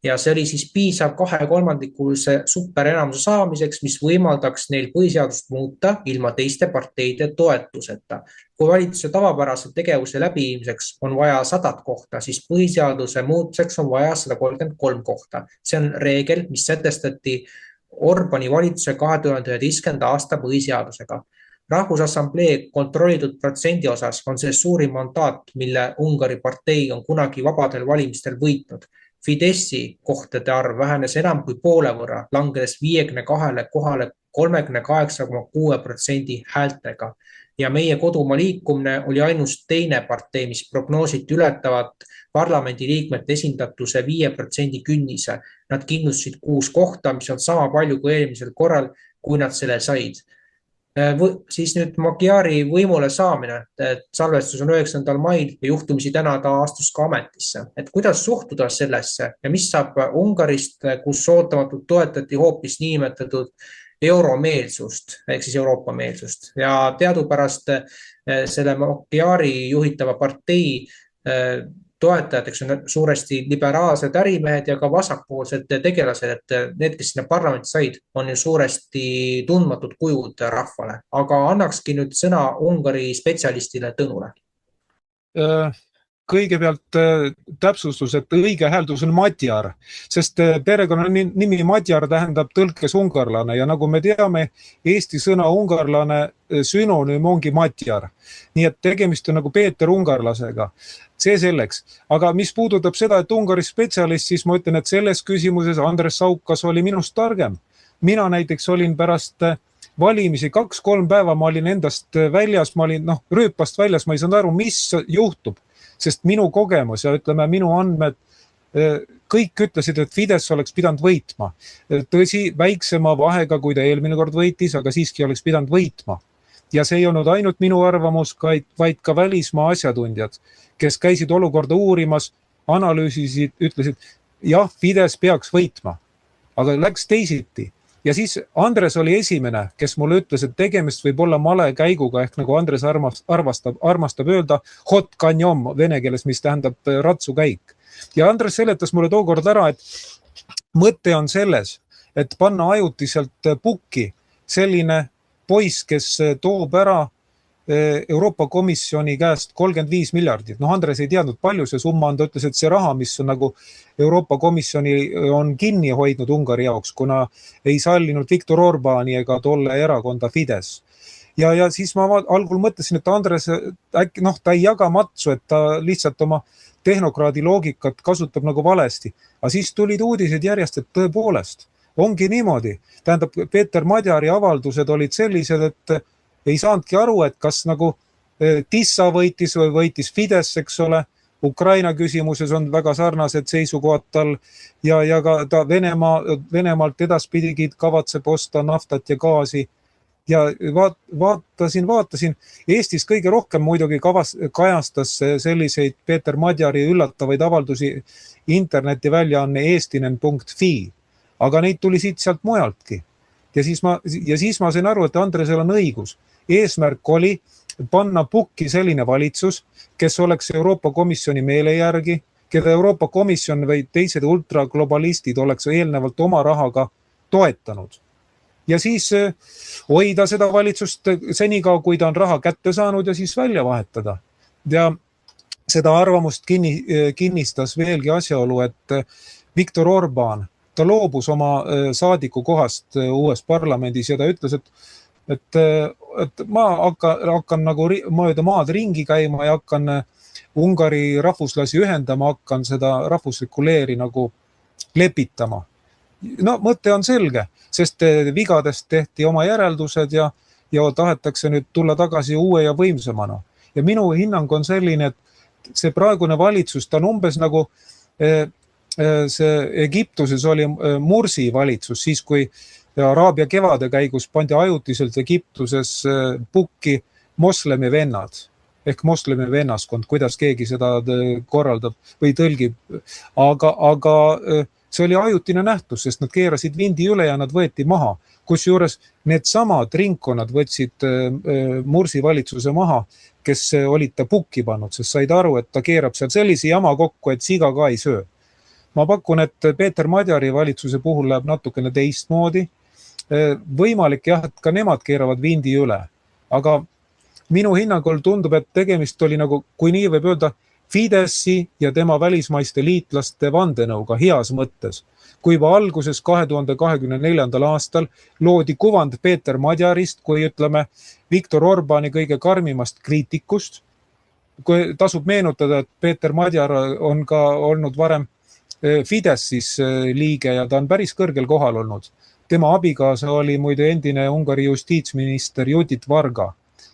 Ja see oli siis piisav 2/3 superenamuse saamiseks, mis võimaldaks neil põhiseadust muuta ilma teiste parteide toetuseta. Kui valitsuse tavapärase tegevuse läbiviimiseks on vaja 100 kohta, siis põhiseaduse muutuseks on vaja 133 kohta. See on reegel, mis sätestati Orbani valitsuse 2011. aasta põhiseadusega. Rahvusassamblee kontrollitud protsendi osas on see suurim mandaat, mille Ungari partei on kunagi vabadel valimistel võitnud. Fideszi kohtade arv vähenes enam kui poole võrra, langedes 52 kohale 38,6% häältega. Ja meie kodumaa liikumine oli ainus teine partei, mis prognoositi ületavat parlamendiliikmete esindatuse 5% künnise. Nad kindlustasid 6 kohta, mis on sama palju kui eelmisel korral, kui nad selle said. Siis nüüd Magyari võimule saamine, et salvestus on 9. mail ja juhtumisi täna ta astus ka ametisse. Et kuidas suhtuda sellesse ja mis saab Ungarist, kus ootamatult toetati hoopis niimetatud euromeelsust, ehk siis Euroopa meelsust. Ja teadupärast selle Magyari juhitava partei toetajateks on suuresti liberaalsed ärimehed ja ka vasakpoolsed tegelased, et need, kes sinna parlamenti said, on ju suuresti tundmatud kujud rahvale. Aga annakski nüüd sõna Ungari spetsialistile Tõnule. Kõigepealt täpsustus, et õige hääldus on Magyar, sest perekonna nimi Magyar tähendab tõlkes ungarlane ja nagu me teame, Eesti sõna ungarlane sünonüüm ongi Magyar. Nii et tegemist on nagu Peeter ungarlasega. See selleks. Aga mis puudutab seda, et Ungari spetsialist, siis ma ütlen, et selles küsimuses Andres Saukas oli minust targem. Mina näiteks olin pärast valimisi 2-3 päeva, ma olin endast väljas, ma olin rööpast väljas, ma ei saanud aru, mis juhtub. Sest minu kogemus ja ütleme minu andmed, kõik ütlesid, et Fidesz oleks pidanud võitma. Tõsi, väiksema vahega, kui ta eelmine kord võitis, aga siiski oleks pidanud võitma. Ja see ei olnud ainult minu arvamus, vaid ka välismaa asjatundjad, kes käisid olukorda uurimas, analüüsisid, ütlesid, jah, Fidesz peaks võitma, aga läks teisiti. Ja siis Andres oli esimene, kes mulle ütles, et tegemist võib olla male käiguga, ehk nagu Andres armastab öelda, hot kanjom vene keeles, mis tähendab ratsukäik. Ja Andres seletas mulle tookord ära, et mõte on selles, et panna ajutiselt pukki selline poiss, kes toob ära Euroopa Komisjoni käest 35 miljardit. Andres ei teadnud palju see summa on, ta ütles, et see raha, mis on nagu Euroopa Komisjoni on kinni hoidnud Ungari jaoks, kuna ei sallinud Viktor Orbani ega tolle erakonda Fidesz. Ja siis ma algul mõtlesin, et Andres äkki, ta ei jaga matsu, et ta lihtsalt oma tehnokraadi loogikat kasutab nagu valesti. Aga siis tulid uudised järjest, et tõepoolest ongi niimoodi. Tähendab, Peeter Magyari avaldused olid sellised, et ei saanudki aru, et kas nagu Tissa võitis või võitis Fidesz, eks ole. Ukraina küsimuses on väga sarnased seisukohad tal ja ka ta Venemaalt edaspidigi kavatseb osta naftat ja gaasi. Ja vaatasin, Eestis kõige rohkem muidugi kajastas selliseid Peeter Magyari üllatavaid avaldusi interneti väljaanne eestinen.fi, aga neid tuli sealt mujaltki. Ja siis ma sain aru, et Andresel on õigus. Eesmärk oli panna pukki selline valitsus, kes oleks Euroopa Komisjoni meele järgi, keda Euroopa Komisjon või teised ultraglobalistid oleks eelnevalt oma rahaga toetanud. ja siis hoida seda valitsust senikaua, kui ta on raha kätte saanud ja siis välja vahetada. Ja seda arvamust kinnistas veelgi asjaolu, et Viktor Orbán, ta loobus oma saadiku kohast uues parlamendis ja ta ütles, et ma hakkan nagu mööda maad ringi käima ja hakkan Ungari rahvuslasi ühendama, hakkan seda rahvuslikku leeri nagu lepitama. No mõte on selge, sest vigadest tehti oma järeldused ja tahetakse nüüd tulla tagasi uue ja võimsamana. Ja minu hinnang on selline, et see praegune valitsus, ta on umbes nagu see Egiptuses oli Mursi valitsus, siis kui Araabia kevade käigus pandi ajutiselt Egiptuses pukki moslemi vennad ehk moslemi vennaskond, kuidas keegi seda korraldab või tõlgib. Aga see oli ajutine nähtus, sest nad keerasid vindi üle ja nad võeti maha. Kusjuures need samad ringkonnad võtsid Mursi valitsuse maha, kes olid ta pukki pannud, sest said aru, et ta keerab seal sellise jama kokku, et siga ka ei söö. Ma pakun, et Peeter Madjari valitsuse puhul läheb natukene teistmoodi. Võimalik jah, et ka nemad keeravad vindi üle. Aga minu hinnangul tundub, et tegemist oli nagu, kui nii võib öelda, Fideszi ja tema välismaiste liitlaste vandenõuga heas mõttes. Kui juba alguses 2024. aastal loodi kuvand Peeter Madjarist, kui ütleme Viktor Orbáni kõige karmimast kriitikust. Kui tasub meenutada, et Peeter Madjar on ka olnud varem Fideszis liige ja ta on päris kõrgel kohal olnud. Tema abikaasa oli muide endine Ungari justiitsminister Judith Varga,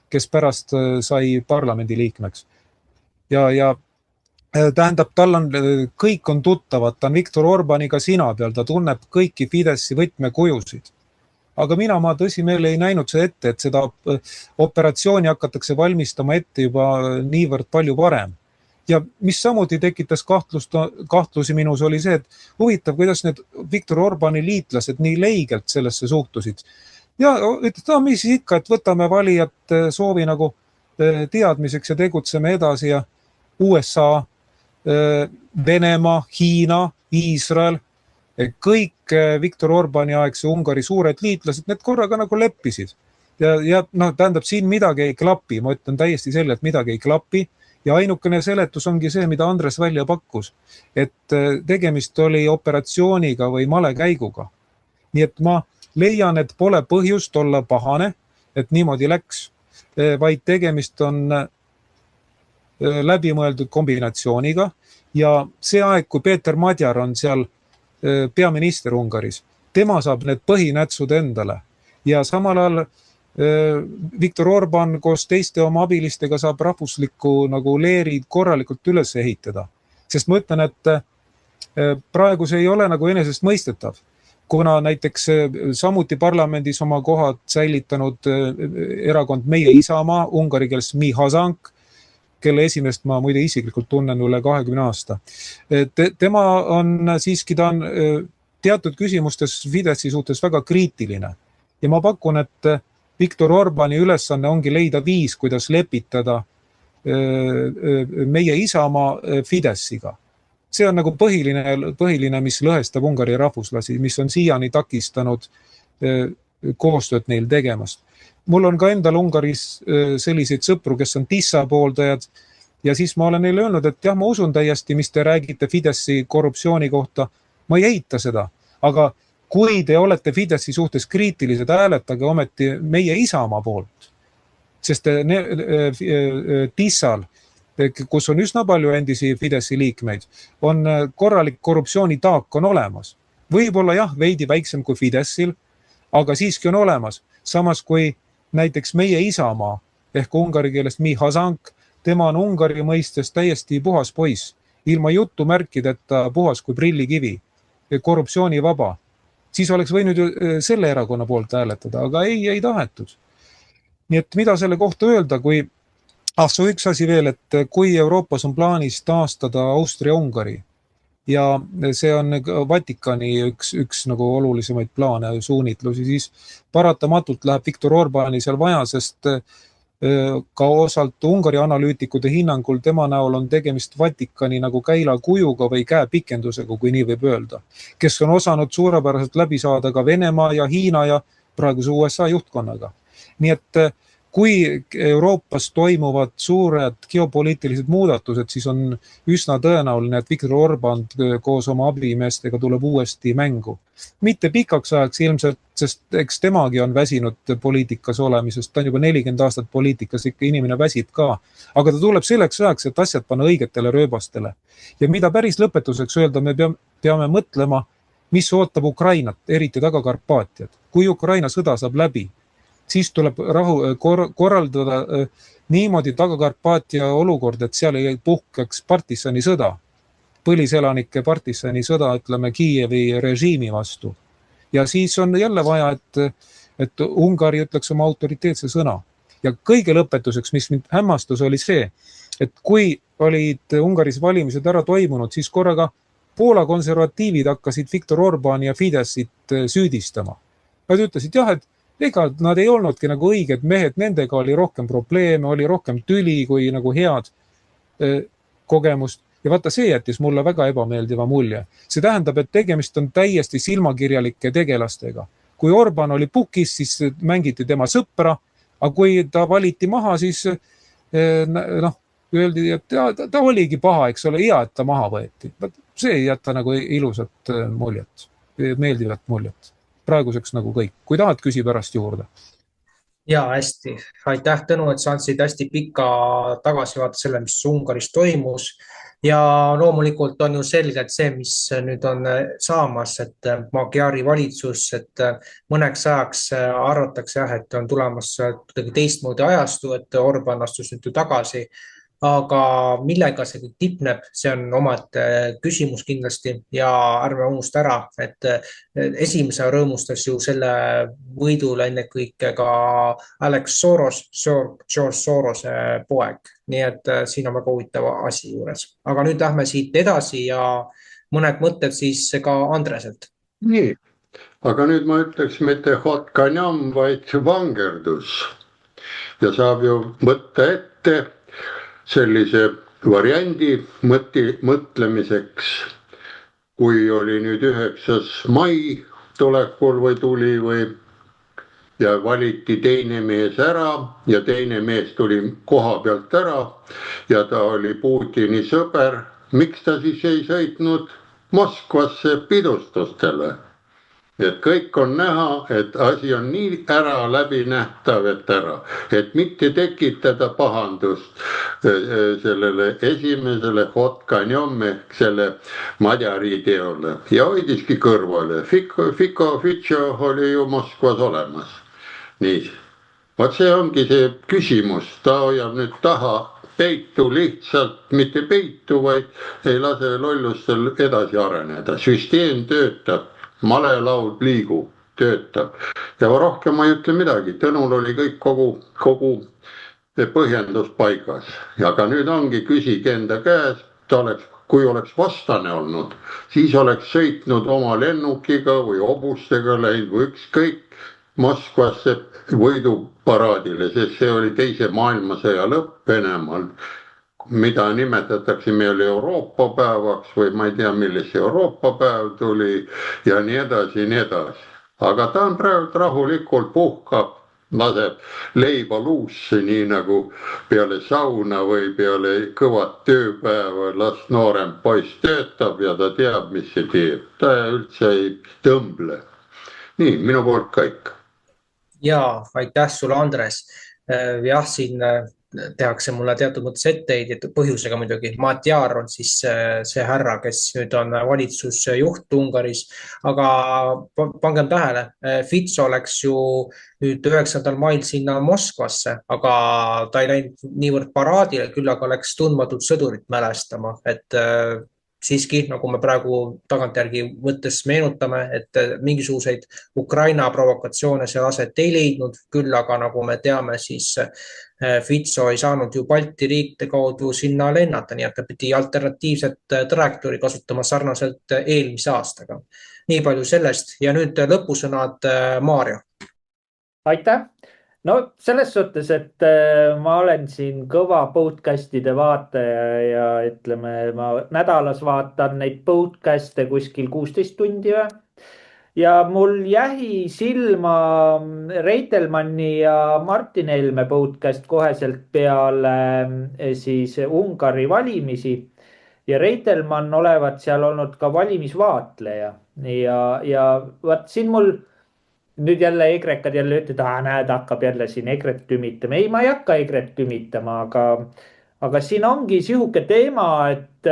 kes pärast sai parlamendi liikmeks. Ja tähendab, tal on, kõik on tuttavad, ta on Viktor Orbániga sina peal, ta tunneb kõiki Fideszi võtmekujusid. Aga ma tõsimeeli ei näinud see ette, et seda operatsiooni hakatakse valmistama ette juba niivõrd palju varem. Ja mis samuti tekitas kahtlusi minus oli see, et huvitav, kuidas need Viktor Orbáni liitlased nii leigelt sellesse suhtusid. Ja ütles, mis ikka, et võtame valijat soovi nagu teadmiseks ja tegutseme edasi ja USA, Venemaa, Hiina, Iisrael, kõik Viktor Orbáni aegse Ungari suured liitlased, need korraga nagu leppisid. Ja tähendab, siin midagi ei klapi, ma ütlen täiesti selge, et midagi ei klapi ja ainukene seletus ongi see, mida Andres välja pakkus, et tegemist oli operatsiooniga või malekäiguga. Nii et ma leian, et pole põhjust olla pahane, et niimoodi läks, vaid tegemist on läbimõeldud kombinatsiooniga ja see aeg, kui Peeter Madjar on seal peaminister Ungaris, tema saab need põhinätsud endale ja samal ajal Viktor Orbán koos teiste oma abilistega saab rahvuslikku nagu leerid korralikult üles ehitada. Sest ma ütlen, et praegu see ei ole nagu enesest mõistetav, kuna näiteks samuti parlamendis oma kohad säilitanud erakond Meie Isamaa, ungari keeles Mi Hazank, kelle esimest ma muide isiklikult tunnen üle 20 aasta. Tema on siiski, ta on teatud küsimustes Fideszi suhtes väga kriitiline. Ja ma pakun, et Viktor Orbáni ülesanne ongi leida viis, kuidas lepitada Meie Isamaa Fidesziga. See on nagu põhiline, mis lõhestab Ungari rahvuslasi, mis on siiani takistanud koostööd neil tegemast. Mul on ka endal Ungaris selliseid sõpru, kes on Tissa pooldajad ja siis ma olen neile öelnud, et jah, ma usun täiesti, mis te räägite Fideszi korruptsiooni kohta. Ma ei eita seda, aga kui te olete Fideszi suhtes kriitilised, hääletage ometi Meie Isamaa poolt. Sest Tissal, kus on üsna palju endisi Fideszi liikmeid, on korralik korruptsioonitaak on olemas. Võib-olla jah, veidi väiksem kui Fideszil, aga siiski on olemas. Samas kui näiteks Meie Isamaa ehk ungari keelest Mi Hazank, tema on Ungari mõistes täiesti puhas poiss, ilma juttu märkideta puhas kui prillikivi, korruptsioonivaba. Siis oleks võinud ju selle erakonna poolt hääletada, aga ei tahetud. Nii et mida selle kohta öelda, kui üks asi veel, et kui Euroopas on plaanis taastada Austria-Ungari ja see on Vatikani üks nagu olulisemaid plaane ja suunitlusi, siis paratamatult läheb Viktor Orbáni seal vaja, sest ka osalt Ungari analüütikute hinnangul tema näol on tegemist Vatikani nagu käilakujuga või käepikendusega, kui nii võib öelda, kes on osanud suurepäraselt läbi saada ka Venemaa ja Hiina ja praeguse USA juhtkonnaga. Nii et kui Euroopas toimuvad suured geopoliitilised muudatused, siis on üsna tõenäoline, et Viktor Orbán koos oma abimeestega tuleb uuesti mängu. Mitte pikaks ajaks ilmselt, sest eks temagi on väsinud poliitikas olemisest, ta on juba 40 aastat poliitikas, ikka inimene väsib ka. Aga ta tuleb selleks ajaks, et asjad panna õigetele rööbastele. Ja mida päris lõpetuseks öelda, me peame mõtlema, mis ootab Ukrainat, eriti Taga-Karpaatiat. Kui Ukraina sõda saab läbi, siis tuleb korraldada niimoodi Taga-Karpaatia olukord, et seal ei puhkeks partisani sõda, põliselanike partisani sõda, ütleme Kiievi režiimi vastu. Ja siis on jälle vaja, et Ungari ütleks oma autoriteetse sõna. Ja kõige lõpetuseks, mis mind hämmastus, oli see, et kui olid Ungaris valimised ära toimunud, siis korraga Poola konservatiivid hakkasid Viktor Orbáni ja Fidesit süüdistama. Nad ütlesid jah, et ega nad ei olnudki nagu õiged mehed, nendega oli rohkem probleeme, oli rohkem tüli kui nagu head kogemust. Ja vaata, see jättis mulle väga ebameeldiva mulje. See tähendab, et tegemist on täiesti silmakirjalike tegelastega. Kui Orbán oli pukis, siis mängiti tema sõpra, aga kui ta valiti maha, siis öeldi, et ta oligi paha, eks ole, hea, et ta maha võeti. See ei jätta nagu ilusat muljet, meeldivat muljet. Praeguseks nagu kõik. Kui tahad, küsi pärast juurde. Ja, hästi. Aitäh, Tõnu, et sa andsid hästi pika tagasivaate selle, mis Ungaris toimus. Ja loomulikult on ju selge, et see, mis nüüd on saamas, et Magyari valitsus, et mõneks ajaks arvatakse, et on tulemas teistmoodi ajastu, et Orbán astus nüüd tagasi. Aga millega see tipneb, see on omad küsimus kindlasti ja ärme unusta ära, et esimese rõõmustas ju selle võidule enne kõike ka Alex Soros, George Sorose poeg. Nii et siin on väga huvitava asi juures. Aga nüüd lähme siit edasi ja mõned mõtted siis ka Andreselt. Nii, aga nüüd ma ütleks mitte hotkanjam, vaid vangerdus. Ja saab ju võtta ette sellise variandi mõtlemiseks, kui oli nüüd 9. mai tulekul või tuli ja valiti teine mees ära ja teine mees tuli koha pealt ära ja ta oli Putini sõber. Miks ta siis ei sõitnud Moskvasse pidustustele? Et kõik on näha, et asi on nii ära läbinähtav, et mitte tekitada pahandust sellele esimesele hotkanjom ehk selle Magyari teole. Ja hoidiski kõrvale. Fitšo oli ju Moskvas olemas. Nii, vaat see ongi see küsimus. Ta hoiab nüüd taha peitu lihtsalt, mitte peitu, vaid ei lase lollustel edasi areneda. Süsteem töötab. Malelaud liigub, töötab. Ja rohkem ma ei ütle midagi. Tõnul oli kõik kogu põhjendus paigas. Aga nüüd ongi küsige enda käes, kui oleks vastane olnud, siis oleks sõitnud oma lennukiga või hobustega läinud või ükskõik Moskvasse võiduparaadile, sest see oli teise maailmasõja lõpp Venemaal, mida nimetatakse meil Euroopa päevaks või ma ei tea, milles Euroopa päev tuli ja nii edasi, nii edasi. Aga ta on praegu rahulikult puhkab, laseb leiba luusse, nii nagu peale sauna või peale kõvat tööpäeva las noorem poiss töötab ja ta teab, mis see teeb. Ta üldse ei tõmble. Nii, minu poolt kõik. Ja, aitäh sulle, Andres. Jah, siin tehakse mulle teatud mõttes etteid, põhjusega muidugi. Magyar on siis see härra, kes nüüd on valitsusjuht Ungaris, aga pangem tähele, Fitso läks ju nüüd 9. mail sinna Moskvasse, aga ta ei läinud niivõrd paraadile, küll aga läks tundmatut sõdurit mälestama, et siiski, nagu me praegu tagantjärgi võttes meenutame, et mingisuguseid Ukraina provokatsioone seal aset ei leidnud, küll aga nagu me teame, siis Fitso ei saanud ju Balti riikide kaudu sinna lennata, nii et ta pidi alternatiivset trajektoori kasutama sarnaselt eelmise aastaga. Nii palju sellest ja nüüd lõpusõnad Maarja. Aitäh! No selles suhtes, et ma olen siin kõva podcastide vaataja ja ütleme, ma nädalas vaatan neid podcast'e kuskil 16 tundi või. ja mul jäi silma Reitelmanni ja Martin Helme podcast koheselt peale siis Ungari valimisi ja Reitelmann olevat seal olnud ka valimisvaatleja ja vaat siin mul nüüd jälle ekrekad jälle ütlevad, näed, hakkab jälle siin ekret tümitama. Ei, ma ei hakka ekret tümitama, aga siin ongi sihuke teema, et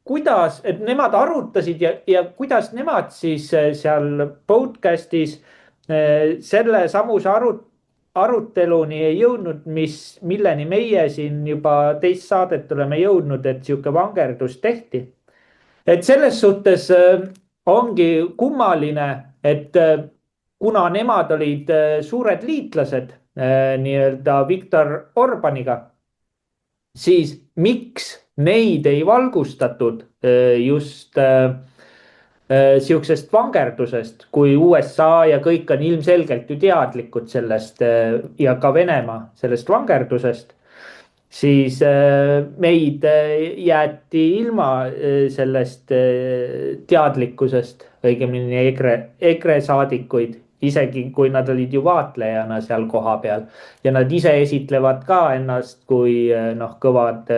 kuidas, et nemad arutasid ja kuidas nemad siis seal podcastis selle samuse aruteluni ei jõudnud, milleni meie siin juba teist saadet oleme jõudnud, et sihuke vangerdus tehti. Et selles suhtes ongi kummaline, et kuna nemad olid suured liitlased nii-öelda Viktor Orbaniga, siis miks neid ei valgustatud just siuksest vangerdusest, kui USA ja kõik on ilmselgelt ju teadlikud sellest ja ka Venemaa sellest vangerdusest, siis meid jäeti ilma sellest teadlikkusest, õigemini EKRE saadikuid, isegi kui nad olid ju vaatlejana seal koha peal ja nad ise esitlevad ka ennast kui kõvad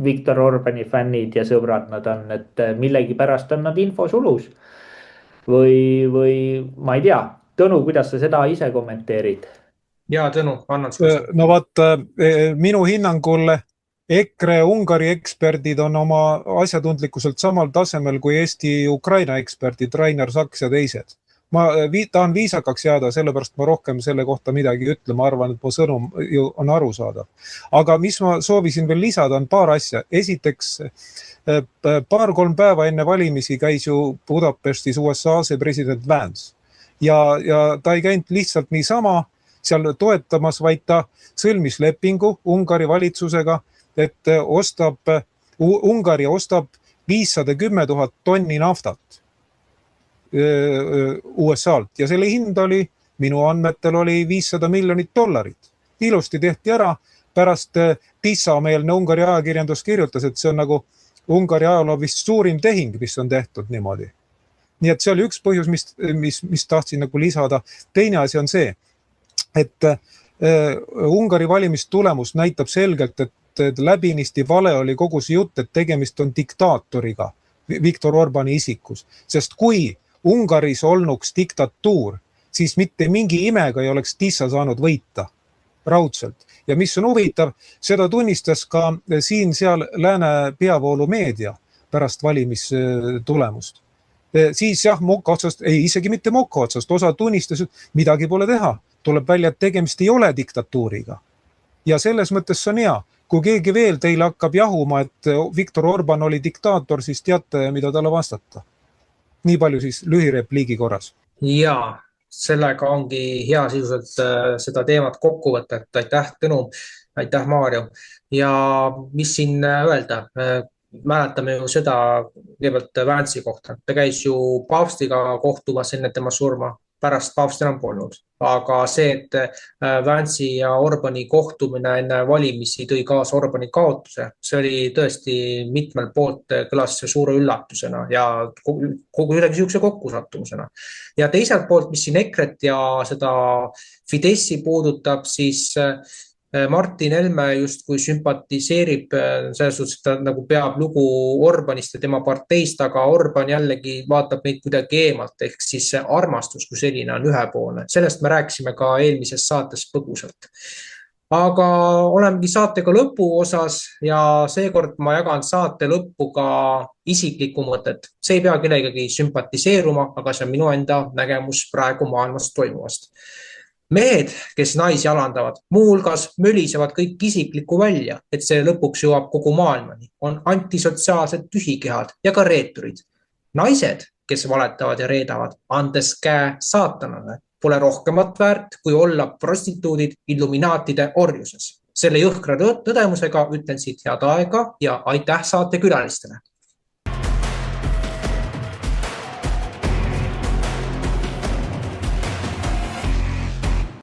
Viktor Orbani fännid ja sõbrad nad on, et millegipärast on nad infosulus või ma ei tea. Tõnu, kuidas sa seda ise kommenteerid? Ja Tõnu, annan sulle. No vaat, minu hinnangul EKRE Ungari eksperdid on oma asjatundlikkuselt samal tasemel kui Eesti Ukraina eksperdid Rainer Saks ja teised. Ma tahan viisakaks jääda, sellepärast ma rohkem selle kohta midagi ütle, ma arvan, et mu sõnum on arusaadav. Aga mis ma soovisin veel lisada, on paar asja. Esiteks, paar-kolm päeva enne valimisi käis ju Budapestis USA president Vance. Ja ta ei käinud lihtsalt niisama seal toetamas, vaid ta sõlmis lepingu Ungari valitsusega, et Ungari ostab 510 000 tonni naftat USA-lt ja selle hind oli, minu andmetel oli $500 miljonit. Ilusti tehti ära, pärast tissameelne Ungari ajakirjandus kirjutas, et see on nagu Ungari ajaloo vist suurim tehing, mis on tehtud niimoodi. Nii et see oli üks põhjus, mis tahtsin nagu lisada. Teine asi on see, et Ungari valimistulemus näitab selgelt, et läbinisti vale oli kogu see jutt, et tegemist on diktaatoriga Viktor Orbani isikus, sest kui Ungaris olnuks diktatuur, siis mitte mingi imega ei oleks Tissa saanud võita raudselt. Ja mis on huvitav, seda tunnistas ka siin-seal lääne peavoolu meedia pärast valimistulemust. Siis jah, Moka otsast, isegi mitte Moka otsast, osa tunnistas, et midagi pole teha. Tuleb välja, et tegemist ei ole diktatuuriga. Ja selles mõttes on hea. Kui keegi veel teile hakkab jahuma, et Viktor Orban oli diktaator, siis teate, mida talle vastata. Nii palju siis lühirepliigi korras. Ja, sellega ongi hea sisuliselt seda teemat kokku võtta. Aitäh Tõnu, aitäh Maarjo. Ja mis siin öelda? Mäletame ju seda kõigepealt Vance'i kohta. Ta käis ju paavstiga kohtumas enne tema surma, pärast paavsti enam polnud. Aga see, et Vance'i ja Orbani kohtumine enne valimisi tõi kaasa Orbani kaotuse, see oli tõesti mitmel poolt kõlas suure üllatusena ja kogu ülegi siukse kokkusattumusena. Ja teiselt poolt, mis siin EKRE-t ja seda Fidessi puudutab, siis Martin Helme justkui sümpatiseerib selles suhtes, et ta nagu peab lugu Orbanist ja tema parteist, aga Orban jällegi vaatab neid kuidagi eemalt, ehk siis see armastus kui selline on ühepoolne. Sellest me rääkisime ka eelmises saates põgusalt. Aga olemegi saatega lõpu osas ja seekord ma jagan saate lõppu ka isiklikku mõtet. See ei pea kellegagi sümpatiseeruma, aga see on minu enda nägemus praegu maailmas toimuvast. Mehed, kes naisi alandavad, muuhulgas mölisevad kõik isiklikku välja, et see lõpuks jõuab kogu maailmani, on antisotsiaalsed tühikehad ja ka reeturid. Naised, kes valetavad ja reedavad, andes käe saatanale, pole rohkemat väärt, kui olla prostituudid illuminaatide orjuses. Selle jõhkra tõdemusega ütlen siit head aega ja aitäh saate külalistele.